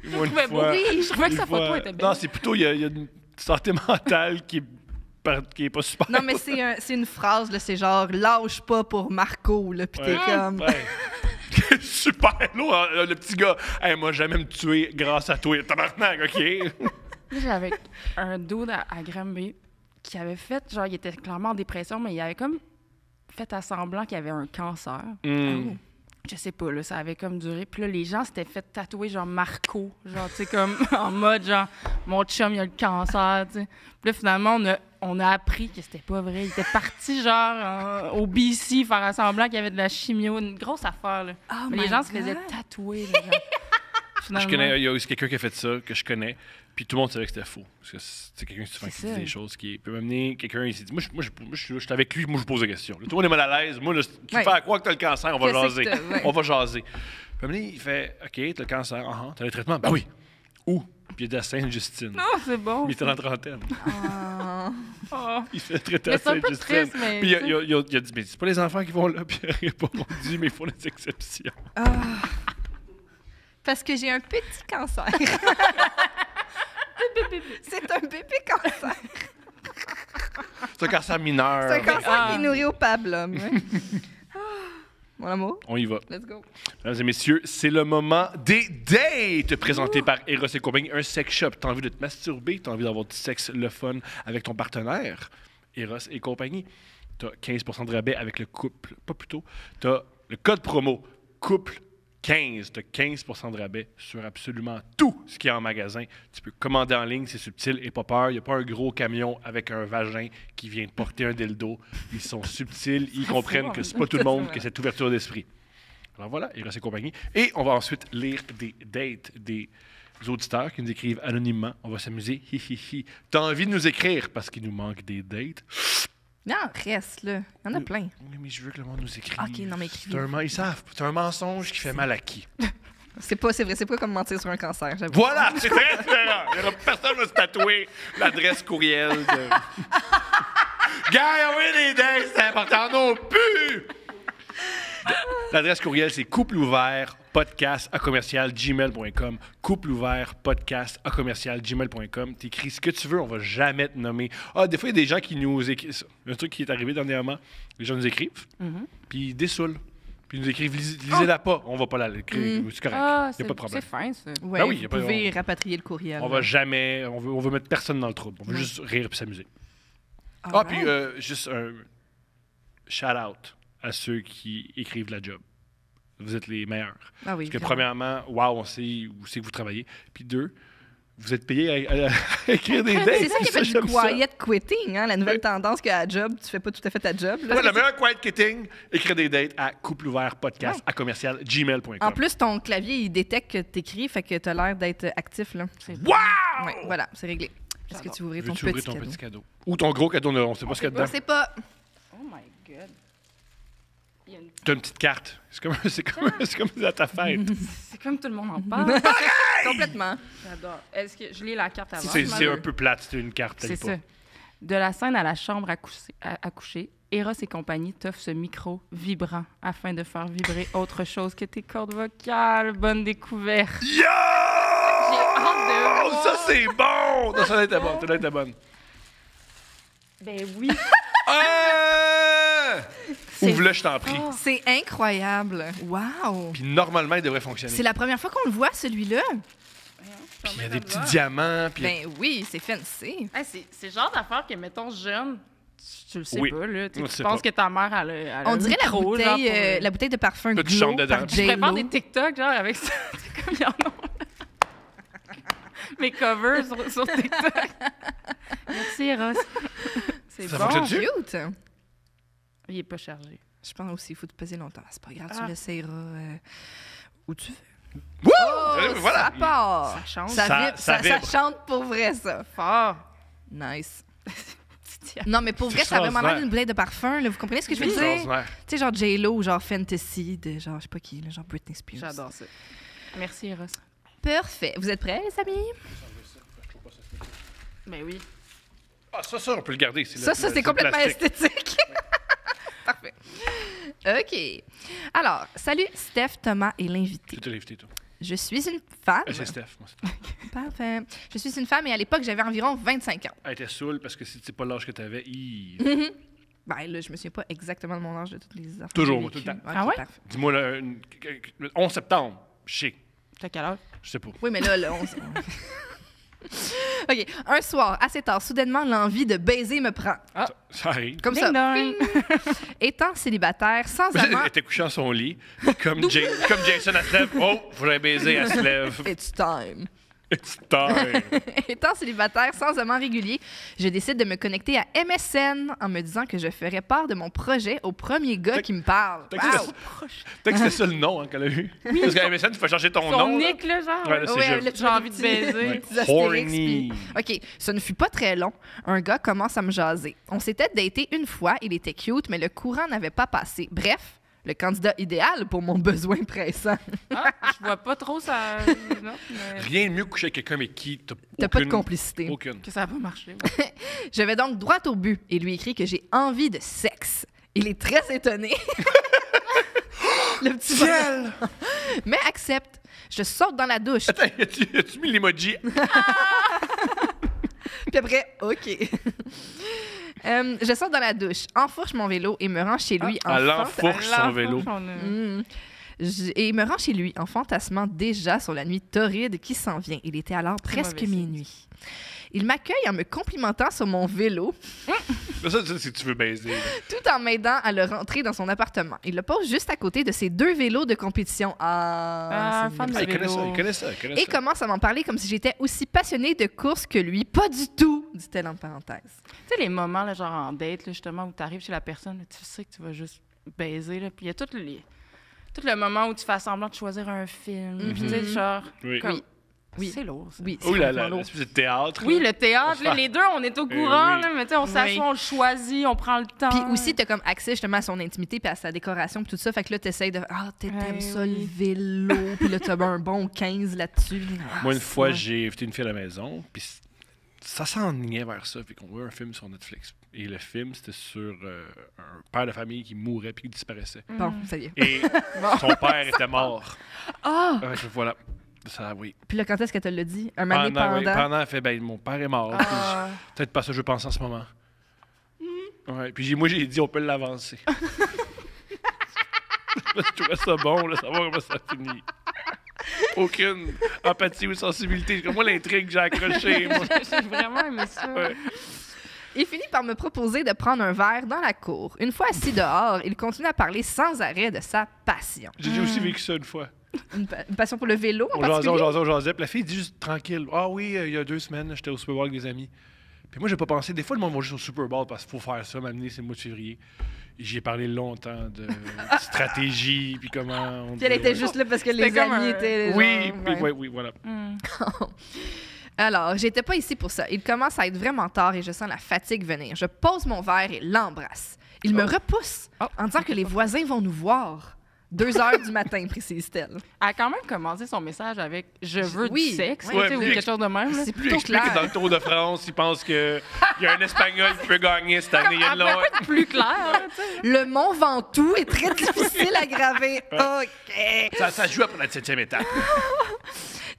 Je trouvais que sa photo était belle. Non, c'est plutôt, il y a une santé mentale qui est pas super. Non, mais c'est une phrase, là, c'est genre « lâche pas pour Marco », là, pis t'es comme... Ouais. Super, là, le petit gars. Hey, moi, jamais me tuer grâce à toi. Tabarnak, OK? J'avais un dude à Granby qui avait fait, genre, il était clairement en dépression, mais il avait comme fait à semblant qu'il avait un cancer. Je sais pas, là, ça avait comme duré. Puis là, les gens s'étaient fait tatouer, genre, Marco. Genre, tu sais, comme en mode, genre, mon chum, il a le cancer, tu sais. Puis là, finalement, on a appris que c'était pas vrai. Il était parti, genre, au BC, faire à semblant qu'il y avait de la chimio. Une grosse affaire, là. Oh mais les gens se faisaient tatouer, là, genre. Finalement. Il y a aussi quelqu'un qui a fait ça, que je connais, puis tout le monde savait que c'était faux. Parce que c'est quelqu'un qui dit des choses qui peut m'amener. Quelqu'un, il s'est dit, moi, je suis avec lui, moi, je pose des questions. Là, tout le monde est mal à l'aise. Moi, là, tu me fais croire que t'as le cancer, on va jaser. On va jaser. Puis il fait, OK, t'as le cancer, t'as le traitement? Ben oui. Où? Puis il est à Sainte-Justine. Non, c'est bon. Il était dans la trentaine. Il se fait traiter Mais à c'est un peu Sainte-Justine. triste, mais... Puis il a dit, mais c'est pas les enfants qui vont là. Puis il a répondu, mais il faut des exceptions. Parce que j'ai un petit cancer. C'est un bébé cancer. C'est un cancer mineur. C'est un cancer qui nourrit au pablum. Mon amour, On y va. let's go. Mesdames et messieurs, c'est le moment des dates présenté par Eros et compagnie, un sex shop. T'as envie de te masturber, t'as envie d'avoir du sexe le fun avec ton partenaire, Eros et compagnie. T'as 15% de rabais avec le couple, pas plutôt. T'as le code promo couple 15, t'as 15% de rabais sur absolument tout ce qu'il y a en magasin. Tu peux commander en ligne, c'est subtil et pas peur. Il n'y a pas un gros camion avec un vagin qui vient te porter un dildo. Ils sont subtils, ils comprennent que c'est pas tout le monde qui a cette ouverture d'esprit. Alors voilà, Eros et compagnie. Et on va ensuite lire des dates des auditeurs qui nous écrivent anonymement. On va s'amuser. T'as envie de nous écrire parce qu'il nous manque des dates. Non, reste, là. Il y en a plein. Oui, mais je veux que le monde nous écrive. OK, non, mais écrivez. Ils savent. C'est un mensonge qui fait mal à qui? C'est vrai, c'est pas comme mentir sur un cancer, j'avoue. Voilà, c'est très différent. Il y aura personne va se tatouer l'adresse courriel de... Gars, oui, les dates, c'est important non plus! L'adresse courriel, c'est coupleouvert@gmail.com. Coupleouvert@gmail.com. T'écris ce que tu veux, on va jamais te nommer. Des fois, il y a des gens qui nous écrivent. Un truc qui est arrivé dernièrement, les gens nous écrivent, puis ils dessoulent. Puis ils nous écrivent, lisez-la pas. On va pas la l'écrire. C'est correct. Il n'y a pas de problème. C'est fin, ça. Ouais, Ben oui, vous pouvez rapatrier le courriel. On va jamais. On veut mettre personne dans le trouble. On veut juste rire et s'amuser. Puis juste un shout-out à ceux qui écrivent de la job. Vous êtes les meilleurs. Ah oui, Parce que vraiment. premièrement, on sait où c'est que vous travaillez. Puis 2, vous êtes payé à écrire des dates. C'est ça qui fait du j'aime ça. quiet quitting, hein, la nouvelle tendance qu'à la job, tu fais pas tout à fait ta job. Là. Ouais, le meilleur quiet quitting, écrire des dates à coupleouvertpodcast@gmail.com. En plus, ton clavier, il détecte que t'écris, fait que t'as l'air d'être actif, là. Wow! Ouais, voilà, c'est réglé. Est-ce que tu veux ouvrir ton Veux-tu petit ouvrir ton cadeau? petit cadeau? Ou ton gros cadeau, on sait pas ce qu'il y a dedans. Je sais pas. Oh my God. Il y a une... T'as une petite carte. C'est comme à ta fête. C'est comme tout le monde en parle. Complètement. J'adore. Est-ce que je lis la carte avant? C'est un peu plate, c'est une carte. C'est ça. De la scène à la chambre à coucher, Eros et compagnie t'offrent ce micro vibrant afin de faire vibrer autre chose que tes cordes vocales. Bonne découverte. Yo! J'ai hâte de voir. Ça, c'est bon! Non, ça était bonne, ça était bonne. Ben oui. Ouvre-le, je t'en prie. C'est incroyable. Wow. Puis normalement, il devrait fonctionner. C'est la première fois qu'on le voit, celui-là. Puis il y a des petits diamants. Puis... Ben oui, c'est fancy. Hey, c'est le genre d'affaire que, mettons, jeune, tu le sais Oui. pas, là. Tu Moi, je sais penses pas. que ta mère, elle a On un dirait micro, la bouteille de parfum Là, tu Glow chantes dedans. par Je prépare J-Lo. des TikTok, genre, avec ça. C'est comme il y en a. Mes covers sur TikTok. Merci, Eros. C'est Ça bon. fonctionne-tu? Cute. Il est pas chargé. Je pense aussi qu'il faut te peser longtemps. C'est pas grave, Ah. tu l'essayeras où tu veux. Wouh! Oh, Voilà. ça part. Ça chante. Ça vibre. chante pour vrai, ça. Fort. Nice. Petit Non, mais pour C'est vrai, ça a vraiment l'air extraordinaire. d'une bouteille de parfum. Là. Vous comprenez ce que je veux C'est dire? extraordinaire. Tu sais, genre J-Lo ou genre Fantasy, de genre, je sais pas qui, là, genre Britney Spears. J'adore ça. Merci, Eros. Parfait. Vous êtes prêts, les amis? Ben oui. Ah, ça, on peut le garder. Ça, c'est complètement plastique. esthétique. Parfait. OK. Alors, salut Steph, Thomas et l'invité. Je te l'ai invité, toi. Je suis une femme. C'est Steph. Moi, c'est- Parfait. Je suis une femme et à l'époque, j'avais environ 25 ans. Elle était saoule parce que si c'est pas l'âge que t'avais, Ben là, je me souviens pas exactement de mon âge de toutes les affaires. Toujours, que moi, j'ai tout le vécues. temps. OK, Ah ouais? parfait. dis-moi le 11 septembre. Je sais. T'as quel âge? Je sais pas. Oui, mais là, on OK. Un soir, assez tard, soudainement, l'envie de baiser me prend. Ça arrive. Comme Ding ça. dong. Étant célibataire, sans amant... Elle était couchée dans son lit. Comme Jason, elle se lève. Oh, faudrait baiser, elle se lève. It's time. It's time. Étant célibataire sans amant régulier, je décide de me connecter à MSN en me disant que je ferais part de mon projet au premier gars qui me parle. Peut-être Wow! que c'était ça le nom hein, qu'elle a eu. Parce qu'à MSN, tu fais changer ton Son nom. là. nick, là, genre. Ouais, là, c'est Ouais, juste- le- J'ai envie de baiser. Ouais. Petits astérix, Horny. puis- OK, ça ne fut pas très long. Un gars commence à me jaser. On s'était daté une fois, il était cute, mais le courant n'avait pas passé. Bref, le candidat idéal pour mon besoin pressant. Ah, je vois pas trop ça. Non, mais Rien de mieux que coucher avec quelqu'un avec qui T'as pas de complicité. Aucune. que ça va pas marcher. Ouais. Je vais donc droit au but et lui écris que j'ai envie de sexe. Il est très étonné. Le petit Ciel! mais accepte. Je saute dans la douche. Attends, as-tu mis l'emoji? Puis après, OK. Je saute dans la douche, enfourche mon vélo et me rends chez lui en Elle enfourche son vélo. Et me rend chez lui en fantasmant déjà sur la nuit torride qui s'en vient. Il était alors presque mauvais signe. minuit. Il m'accueille en me complimentant sur mon vélo, Là, ça, c'est que tu veux baiser. là. tout en m'aidant à le rentrer dans son appartement. Il le pose juste à côté de ses 2 vélos de compétition. Ah, c'est femme mignon. Ah, il connaît vélo. ça, il connaît ça, il connaît Et ça. commence à m'en parler comme si j'étais aussi passionnée de course que lui. Pas du tout, dit-elle en parenthèse. Tu sais, les moments, là, genre en date, là, justement, où tu arrives chez la personne, là, tu sais que tu vas juste baiser. Là, puis il y a tout le moment où tu fais semblant de choisir un film. Puis tu sais, genre. Oui. Comme, Oui. C'est lourd, ça. Oui, Oh là complètement là, lourd. l'espèce de théâtre. Oui, là. le théâtre, là, les deux, on est au courant, oui. là, mais tu sais, on s'assoit, on le choisit, on prend le temps. Puis aussi, t'as comme accès justement à son intimité puis à sa décoration puis tout ça. Fait que là, t'essayes de... Ah, t'aimes Ouais, ça, oui. le vélo. Puis là, t'as un bon 15 là-dessus. Ah, Moi, une fois, ouais. j'ai invité une fille à la maison, puis ça s'enlignait vers ça, puis qu'on voit un film sur Netflix. Et le film, c'était sur un père de famille qui mourait puis qui disparaissait. Bon, ça y est. Et son père était mort. Ah! Voilà. Ça, oui. Puis là, quand est-ce qu'elle te l'a dit? Un moment Pendant, oui, pendant. pendant, elle fait, ben, mon père est mort. Ah. Puis peut-être pas ça que je pense en ce moment. Ouais, puis moi, j'ai dit, on peut l'avancer. Je trouvais ça bon, là, savoir comment ça finit. Aucune empathie ou sensibilité. Comme moi, l'intrigue que j'ai accrochée. Moi. J'ai vraiment aimé ça. Ouais. Il finit par me proposer de prendre un verre dans la cour. Une fois assis dehors, il continue à parler sans arrêt de sa passion. J'ai aussi vécu ça une fois. Une passion pour le vélo, en On jasait, particulier? on jasait. Puis la fille dit juste tranquille. Ah oui, il y a 2 semaines, j'étais au Super Bowl avec des amis. Puis moi, j'ai pas pensé. Des fois, le monde va juste au Super Bowl parce qu'il faut faire ça. M'amener, c'est le mois de février. Et j'y ai parlé longtemps de stratégie. Puis comment. Puis elle était juste là parce que les C'était comme amis un- étaient... Oui, genre, puis ouais. oui, voilà. Alors, j'étais pas ici pour ça. Il commence à être vraiment tard et je sens la fatigue venir. Je pose mon verre et l'embrasse. Il me repousse en disant que les voisins vont nous voir. 2h du matin, précise-t-elle. Elle a quand même commencé son message avec « Je veux Oui. du sexe Ouais. tu sais, Ouais, ou puis quelque chose de même. là. C'est Lui plutôt explique que dans clair. le Tour de France, il pense qu'il y a un Espagnol qui peut gagner cette année. Il y a Elle de peut l'or. pas être plus claire. tu sais. Le Mont Ventoux est très difficile à graver. OK. Ça joue après la 7e étape.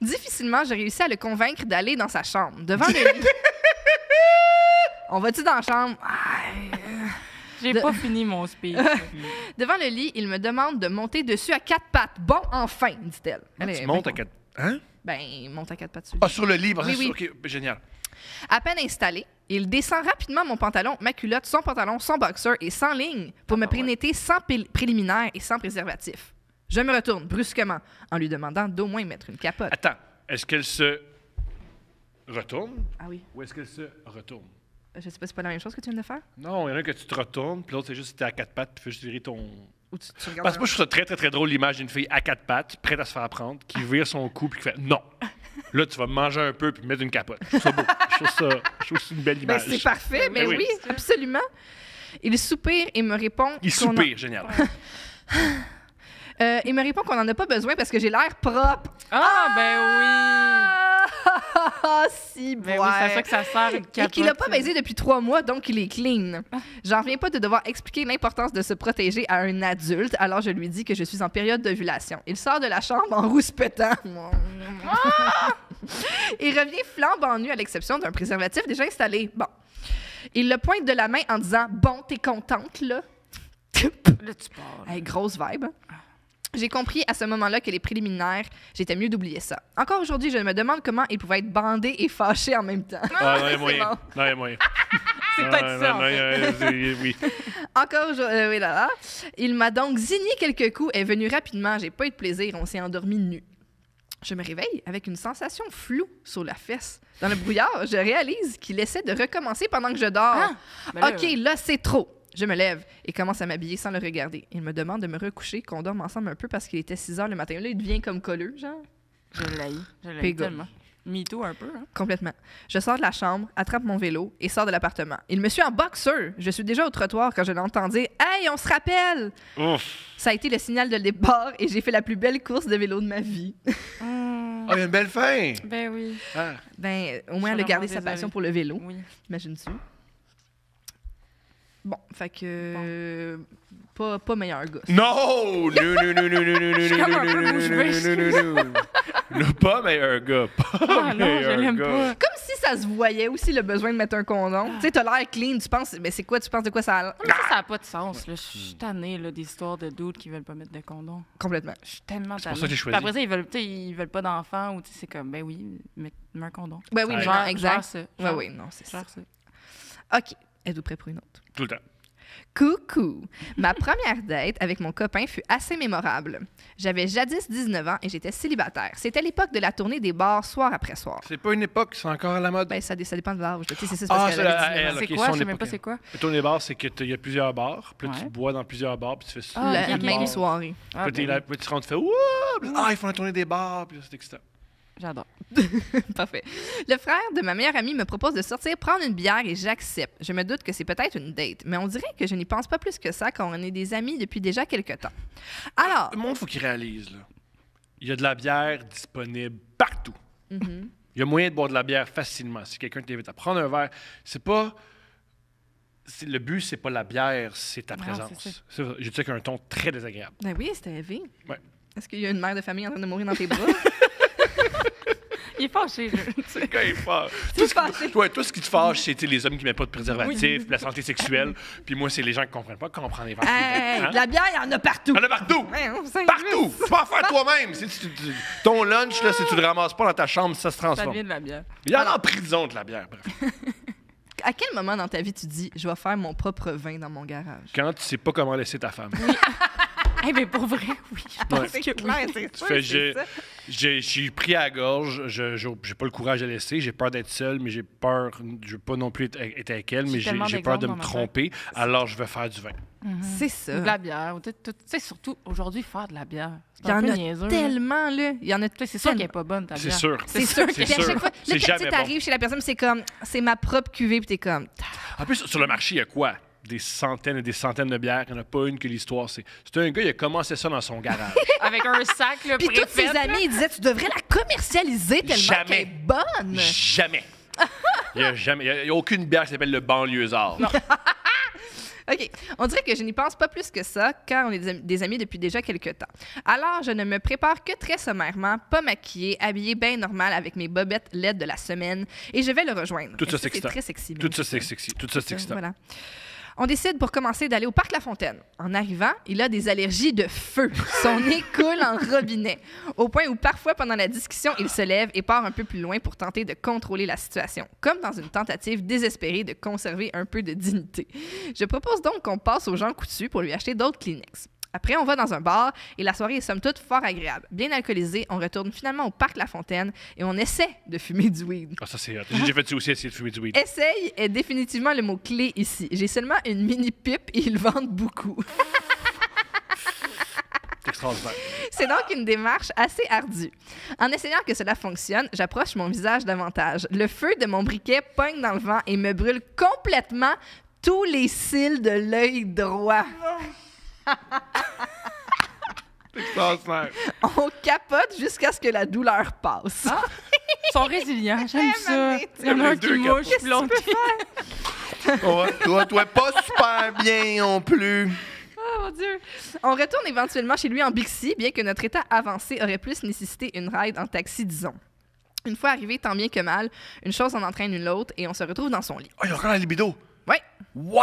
Difficilement, j'ai réussi à le convaincre d'aller dans sa chambre, devant le lit. On va-tu dans la chambre? J'ai pas fini mon speech. Devant le lit, il me demande de monter dessus à 4 pattes. Bon, enfin, dit-elle. Elle Tu est montes bien à 4. Hein? Ben, il monte à 4 pattes sur le Ah, lit. sur le lit. Parce que Oui, OK, génial. À peine installé, il descend rapidement mon pantalon, ma culotte, son pantalon, son boxer et sans ligne pour me pénétrer sans préliminaire et sans préservatif. Je me retourne brusquement en lui demandant d'au moins mettre une capote. Attends, est-ce qu'elle se retourne Ah oui. ou est-ce qu'elle se retourne? Je sais pas, c'est pas la même chose que tu viens de faire? Non, il y en a un que tu te retournes, puis l'autre, c'est juste que t'es à 4 pattes, puis tu fais juste virer ton. Ou tu regardes Parce que moi, je trouve ça très, très, très drôle, l'image d'une fille à 4 pattes, prête à se faire prendre, qui vire son cou, puis qui fait non. Là, tu vas manger un peu, puis mettre une capote. Je trouve ça beau. Je trouve que c'est une belle Ben, image. c'est parfait, mais Ben oui. oui, absolument. Il soupire et me répond... Il qu'on soupire, génial. il me répond qu'on n'en a pas besoin parce que j'ai l'air propre. Ah, ben Ah, si, oui! Ben oui, c'est à ça que ça sert, une Et capote. qu'il n'a pas baisé depuis 3 mois, donc il est clean. J'en reviens pas de devoir expliquer l'importance de se protéger à un adulte, alors je lui dis que je suis en période d'ovulation. Il sort de la chambre en rouspétant. Il revient flambant nu à l'exception d'un préservatif déjà installé. Bon. Il le pointe de la main en disant « Bon, t'es contente, là? » Là, tu parles. Hey, grosse vibe. J'ai compris à ce moment-là que les préliminaires, j'étais mieux d'oublier ça. Encore aujourd'hui, je me demande comment il pouvait être bandé et fâché en même temps. Ah, non, il y a C'est moyen. bon. Non, il y a moyen. C'est peut-être ça, en fait. Oui. Encore aujourd'hui, oui, là. Il m'a donc zigné quelques coups, est venu rapidement, j'ai pas eu de plaisir, on s'est endormi nu. Je me réveille avec une sensation floue sur la fesse. Dans le brouillard, je réalise qu'il essaie de recommencer pendant que je dors. Ah, ben là, OK, là, c'est trop. Je me lève et commence à m'habiller sans le regarder. Il me demande de me recoucher, qu'on dorme ensemble un peu parce qu'il était 6 heures le matin. Là, il devient comme colleux, genre. Je l'ai Pégo. tellement. Me too un peu, hein? Complètement. Je sors de la chambre, attrape mon vélo et sors de l'appartement. Il me suit en boxeur. Je suis déjà au trottoir quand je l'entends dire « Hey, on se rappelle! » Ouf. Ça a été le signal de départ et j'ai fait la plus belle course de vélo de ma vie. Ah, il y a une belle fin. Ben oui. Ah. Ben, au moins, Je suis elle a gardé vraiment sa désolée. passion pour le vélo. Oui. Imagine-tu? Bon, fait que... Pas meilleur gosse. Non! suis comme un peu bouche bée. Non, pas meilleur gars. Pas Ah non, je meilleur l'aime gars. pas. Comme si ça se voyait aussi le besoin de mettre un condom. Tu sais, t'as l'air clean, tu penses... Mais c'est quoi? Tu penses de quoi ça a l'air? Mais ça n'a pas de sens. Là. Je suis tannée là, des histoires de dudes qui veulent pas mettre de condom. Complètement. Je suis tellement pour tannée. ça que j'ai Puis choisi. après ça, ils veulent pas d'enfants ou tu sais, c'est comme, ben oui, mets un condom. Ben oui, Ouais. mais Genre- non, exact. genre ça. Ouais, Genre- oui, non, c'est ça. genre ça. OK. Êtes-vous prêt pour une autre? Tout le temps. Coucou! Ma première date avec mon copain fut assez mémorable. J'avais jadis 19 ans et j'étais célibataire. C'était l'époque de la tournée des bars soir après soir. C'est pas une époque, c'est encore à la mode. Ben, ça dépend de l'âge. Tu sais, c'est ça, c'est Ah, parce c'est qu'elle avait la- 19 ans. elle, C'est ok, quoi? son Je sais même époque, pas hein. c'est quoi. Le tour des bars, c'est qu'il y a plusieurs bars. Puis là, Ouais. tu bois dans plusieurs bars, puis tu fais ça. Ah, La ok, ok. même soirée. Ah, Puis t'es ben là, oui. puis tu rentres, tu fais Ouah! Puis, ah, ils font la tournée des bars, puis là, c'est excitant. J'adore. Parfait. Le frère de ma meilleure amie me propose de sortir prendre une bière et j'accepte. Je me doute que c'est peut-être une date, mais on dirait que je n'y pense pas plus que ça quand on est des amis depuis déjà quelque temps. Alors, Le monde, faut qu'il réalise, là. Il y a de la bière disponible partout. mhm. Il y a moyen de boire de la bière facilement. Si quelqu'un t'invite à prendre un verre, c'est pas. Le but, c'est pas la bière, c'est ta Non, présence. c'est ça. J'ai dit ça avec un ton très désagréable. Ben oui, c'était élevé. Ouais. Est-ce qu'il y a une mère de famille en train de mourir dans tes bras? Il est fâché, là. C'est quand même fort. C'est fâché. Toi, ce qui te fâche, c'est les hommes qui mettent pas de préservatif, la santé sexuelle. Puis moi, c'est les gens qui comprennent pas quand on prend les verres. Hey, Hein? de la bière, il y en a partout. Il y en a partout! Ouais, on s'en Partout! Tu peux en faire toi-même! Ton lunch, là, si tu le ramasses pas dans ta chambre, ça se Ça transforme. devient de la bière. Il y en a en prison de la bière. Bref. À quel moment dans ta vie tu dis je vais faire mon propre vin dans mon garage? Quand tu sais pas comment laisser ta femme. Eh bien, pour vrai, oui. Je pense Ouais. que oui. c'est Tu sûr, fais, c'est ça. j'ai pris à la gorge, j'ai pas le courage de laisser, j'ai peur d'être seul, mais j'ai peur, je veux pas non plus être avec elle, mais J'ai tellement j'ai peur de me d'exemples dans ma tromper, alors je vais faire du vin. C'est ça. De la bière. Tu sais, surtout aujourd'hui, faire de la bière. Il C'est y un en peu a niaiseux. tellement, là. Il y en a Tu sais, c'est sûr qu'elle tellement. est pas bonne, ta C'est bière. sûr. C'est sûr. C'est Puis à sûr. chaque fois, C'est là, jamais tu bon. t'arrives chez la personne, puis c'est comme, c'est ma propre cuvée, puis t'es comme, En plus, sur le marché, il y a quoi? des centaines et des centaines de bières. Il n'y en a pas une que l'histoire, c'est un gars, il a commencé ça dans son garage. Avec un sac, là, Puis tous ses préfet, là. amis, ils disaient, tu devrais la commercialiser tellement Jamais. qu'elle est bonne. Jamais. Il n'y a aucune bière qui s'appelle le banlieusard. OK. On dirait que je n'y pense pas plus que ça, car on est des amis depuis déjà quelques temps. Alors, je ne me prépare que très sommairement, pas maquillée, habillée bien normal avec mes bobettes LED de la semaine, et je vais le rejoindre. Tout ça, Et c'est excitant. très sexy. Tout ça, c'est sexy. Tout ça, c'est excitant. Voilà. On décide pour commencer d'aller au parc La Fontaine. En arrivant, il a des allergies de feu. Son nez coule en robinet. Au point où parfois, pendant la discussion, il se lève et part un peu plus loin pour tenter de contrôler la situation, comme dans une tentative désespérée de conserver un peu de dignité. Je propose donc qu'on passe aux gens coutus pour lui acheter d'autres Kleenex. Après, on va dans un bar et la soirée est somme toute fort agréable. Bien alcoolisé, on retourne finalement au parc La Fontaine et on essaie de fumer du weed. Ah, ça, c'est hot. J'ai déjà fait ça aussi, essayer de fumer du weed. Essaye est définitivement le mot-clé ici. J'ai seulement une mini pipe et ils vendent beaucoup. C'est extraordinaire. C'est donc une démarche assez ardue. En essayant que cela fonctionne, j'approche mon visage davantage. Le feu de mon briquet pogne dans le vent et me brûle complètement tous les cils de l'œil droit. C'est extraordinaire. On capote jusqu'à ce que la douleur passe. Ils sont résilients, j'aime ça. Mané, Il y en a un les deux qui mouche, capotent. puis l'autre qui... Toi, pas super bien non plus. Oh mon Dieu! On retourne éventuellement chez lui en Bixi, bien que notre état avancé aurait plus nécessité une ride en taxi, disons. Une fois arrivé, tant bien que mal, une chose en entraîne une l'autre et on se retrouve dans son lit. Oh, il y a encore la libido. Oui. Wow!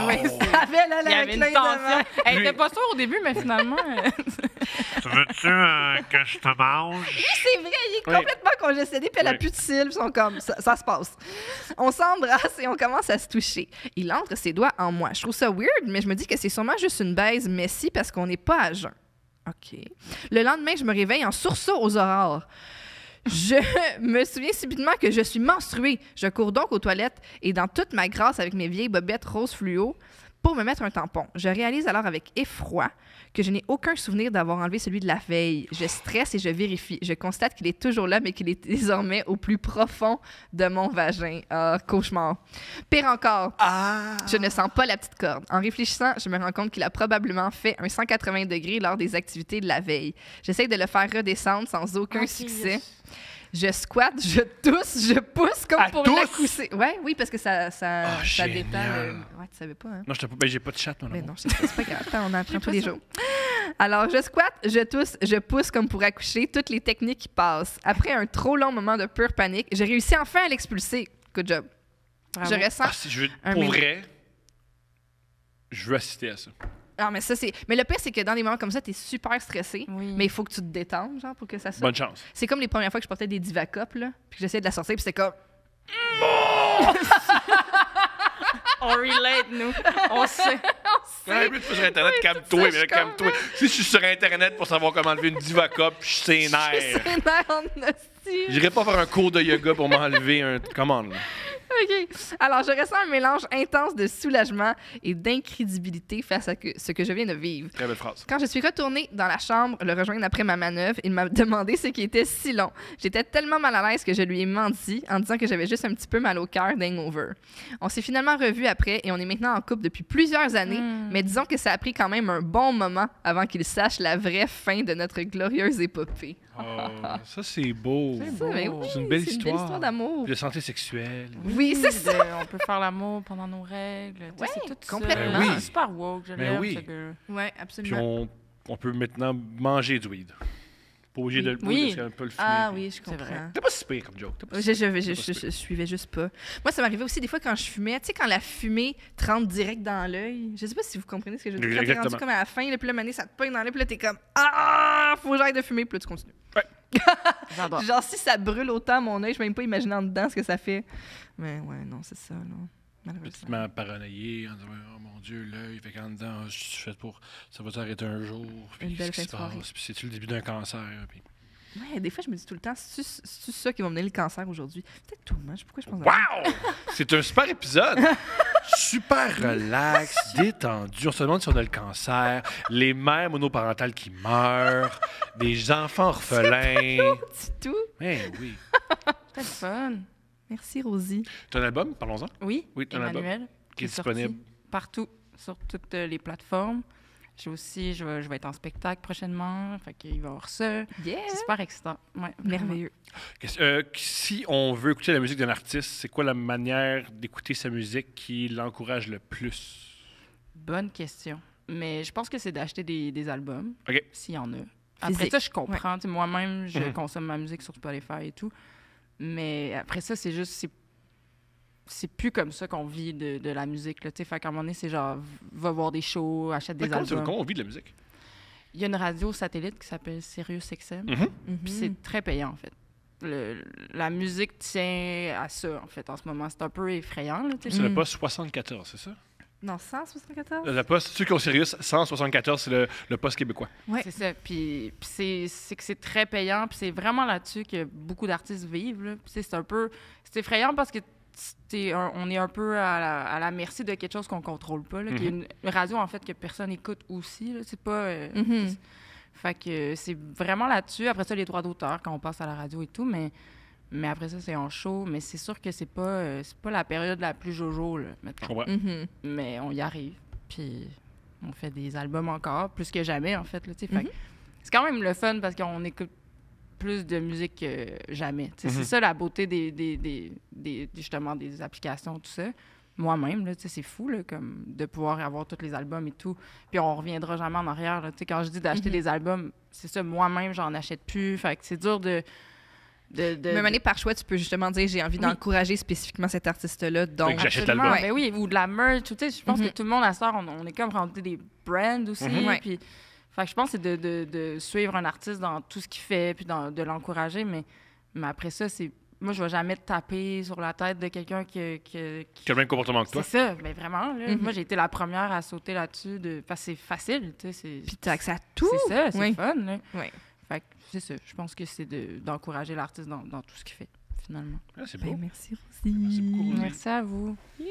Oui, ça avait là, Il y avait une tension. Elle était pas sûre au début, mais finalement... Tu veux-tu que je te mange? C'est vrai, il est Oui. complètement congestionné, puis elle a Oui. plus de cils, ils sont comme, ça se passe. On s'embrasse et on commence à se toucher. Il entre ses doigts en moi. Je trouve ça weird, mais je me dis que c'est sûrement juste une baise messy parce qu'on n'est pas à jeun. OK. Le lendemain, je me réveille en sursaut aux aurores. Je me souviens subitement que je suis menstruée. Je cours donc aux toilettes et dans toute ma grâce avec mes vieilles bobettes rose fluo pour me mettre un tampon. Je réalise alors avec effroi que je n'ai aucun souvenir d'avoir enlevé celui de la veille. Je stresse et je vérifie. Je constate qu'il est toujours là, mais qu'il est désormais au plus profond de mon vagin. Ah, cauchemar. Pire encore, je ne sens pas la petite corde. En réfléchissant, je me rends compte qu'il a probablement fait un 180 degrés lors des activités de la veille. J'essaie de le faire redescendre sans aucun succès. Je squatte, je tousse, je pousse comme Elle pour tousse? l'accousser. Ouais, oui, parce que ça Ah, détend. génial. Ouais, tu savais pas, hein? Non, j'ai pas de chat, moi. Mais non. non, c'est pas grave. Attends, on en apprend tous les jours. Alors, je squatte, je tousse, je pousse comme pour accoucher, toutes les techniques qui passent. Après un trop long moment de pure panique, j'ai réussi enfin à l'expulser. Good job. Bravo. Je ressens. Ah, si je veux, Un pour mélange. vrai, je veux assister à ça. Non, mais ça, c'est. Mais le pire, c'est que dans des moments comme ça, t'es super stressé. Oui. Mais il faut que tu te détendes, genre, pour que ça sorte. Bonne chance. C'est comme les premières fois que je portais des Divacop, là. Puis que j'essayais de la sortir, puis c'était comme. On relate, nous. On sait. Ouais, plus tu fais sur Internet, calme-toi, ça, mais je là, calme-toi. comprends. Si je suis sur Internet pour savoir comment enlever une Divacop, je suis sénère. C'est énerve en hostie. J'irai pas faire un cours de yoga pour m'enlever un. Comment, là? OK. Alors, je ressens un mélange intense de soulagement et d'incrédibilité face à ce que je viens de vivre. Très belle phrase. Quand je suis retournée dans la chambre le rejoindre après ma manœuvre, il m'a demandé ce qui était si long. J'étais tellement mal à l'aise que je lui ai menti en disant que j'avais juste un petit peu mal au cœur d'hangover. On s'est finalement revus après et on est maintenant en couple depuis plusieurs années, mais disons que ça a pris quand même un bon moment avant qu'il sache la vraie fin de notre glorieuse épopée. Oh, ça, c'est beau. Ça, ben oui, C'est une belle c'est une histoire. belle histoire d'amour. De santé sexuelle. Oui, c'est ça. On peut faire l'amour pendant nos règles. Tu sais, Ouais, c'est tout ça. complètement. Ben oui. C'est super woke, je Ben l'aime, oui. ce gars. Ouais, Puis absolument. on peut maintenant manger du weed. Pas obligé de le Oui. parce qu'on peut le fumer. Ah puis- oui, je comprends. vrai. T'es pas si pire comme joke. T'es pas si- Je suivais juste pas. Moi, ça m'arrivait aussi des fois quand je fumais. Tu sais, quand la fumée te rentre direct dans l'œil. Je sais pas si vous comprenez ce que je veux dire. Quand t'es rendu Exactement. comme à la fin, là, puis là, mané, ça te pogne dans l'œil, puis là, t'es comme ah, faut que j'arrête de fumer, puis là, tu continues. J'adore. Genre, si ça brûle autant mon œil, je peux même pas imaginer en dedans ce que ça fait. Mais ouais, non, c'est ça, là. Malheureusement. Petitement paranoïé en disant oh mon Dieu l'œil fait qu'en dedans je suis fait pour ça va s'arrêter un jour puis Une belle qu'est-ce qui se fin de soirée. passe puis c'est-tu le début d'un cancer puis Ouais, des fois, je me dis tout le temps, c'est ça qui va me donner le cancer aujourd'hui. Peut-être tout le Pourquoi je pense à ça? wow c'est un super épisode super relax détendu on se demande si on a le cancer les mères monoparentales qui meurent des enfants orphelins C'est tout. eh oui C'était le fun. Merci, Rosie. t'as un album parlons-en Oui. Oui, t'as un album Emmanuel. qui est sorti. disponible partout, sur toutes les plateformes. J'ai aussi, je vais être en spectacle prochainement, fait qu'il va y avoir ça. Yeah! C'est super excitant. Ouais, Merveilleux. Si on veut écouter la musique d'un artiste, c'est quoi la manière d'écouter sa musique qui l'encourage le plus? Bonne question. Mais je pense que c'est d'acheter des albums, OK. s'il y en a. Après Physique. ça, je comprends. Tu sais, moi-même, je Mhm. consomme ma musique sur Spotify et tout. Mais après ça, c'est juste... C'est plus comme ça qu'on vit de la musique. Là, tu sais. Fait qu'à un moment donné, c'est genre, va voir des shows, achète des albums. Comment on vit de la musique? Il y a une radio satellite qui s'appelle SiriusXM. Mhm. Mhm. Puis c'est très payant, en fait. La musique tient à ça, en fait, en ce moment. C'est un peu effrayant, là, tu sais. C'est le poste 74, c'est ça? Non, 174? Le poste, ceux qui ont Sirius, 174, c'est le poste québécois. Ouais. C'est ça. Puis c'est que c'est très payant. Puis c'est vraiment là-dessus que beaucoup d'artistes vivent. Là. Puis c'est un peu... C'est effrayant parce que on est un peu à la merci de quelque chose qu'on contrôle pas. Là, qui est une radio, en fait, que personne écoute aussi. Là. C'est pas... Mhm. Fait que c'est vraiment là-dessus. Après ça, les droits d'auteur, quand on passe à la radio et tout. Mais après ça, c'est en show. Mais c'est sûr que c'est pas la période la plus jojo, là, Je mettons. comprends. Mhm. Mais on y arrive. Puis on fait des albums encore, plus que jamais, en fait. Là, tu sais. Fait que c'est quand même le fun parce qu'on écoute plus de musique que jamais. Tu sais. C'est ça la beauté justement des applications, tout ça. Moi-même, là, tu sais, c'est fou là, comme de pouvoir avoir tous les albums et tout. Puis on reviendra jamais en arrière. Là. Tu sais, quand je dis d'acheter des albums, c'est ça, moi-même, j'en achète plus. Fait que c'est dur de Même année, par choix, tu peux justement dire j'ai envie d'encourager spécifiquement cet artiste-là. Fait Donc, que j'achète Absolument. l'album. Ben oui, ou de la merch. Tu sais, je pense que tout le monde, à ce temps, on est comme rendu des brands aussi. Ouais. Puis, fait que je pense que c'est de suivre un artiste dans tout ce qu'il fait, puis de l'encourager. Mais après ça, c'est... Moi, je vais jamais taper sur la tête de quelqu'un qui Qui a le même comportement que toi. C'est ça, mais vraiment. Là, moi, j'ai été la première à sauter là-dessus parce que c'est facile. Tu sais, puis t'as accès à tout. c'est ça, c'est Oui. fun. Là. Oui. Fait que c'est ça. Je pense que c'est d'encourager l'artiste dans tout ce qu'il fait, finalement. Ah, c'est beau. Ben, merci, Rosie. Merci beaucoup, Rosie. Merci à vous. Yeah.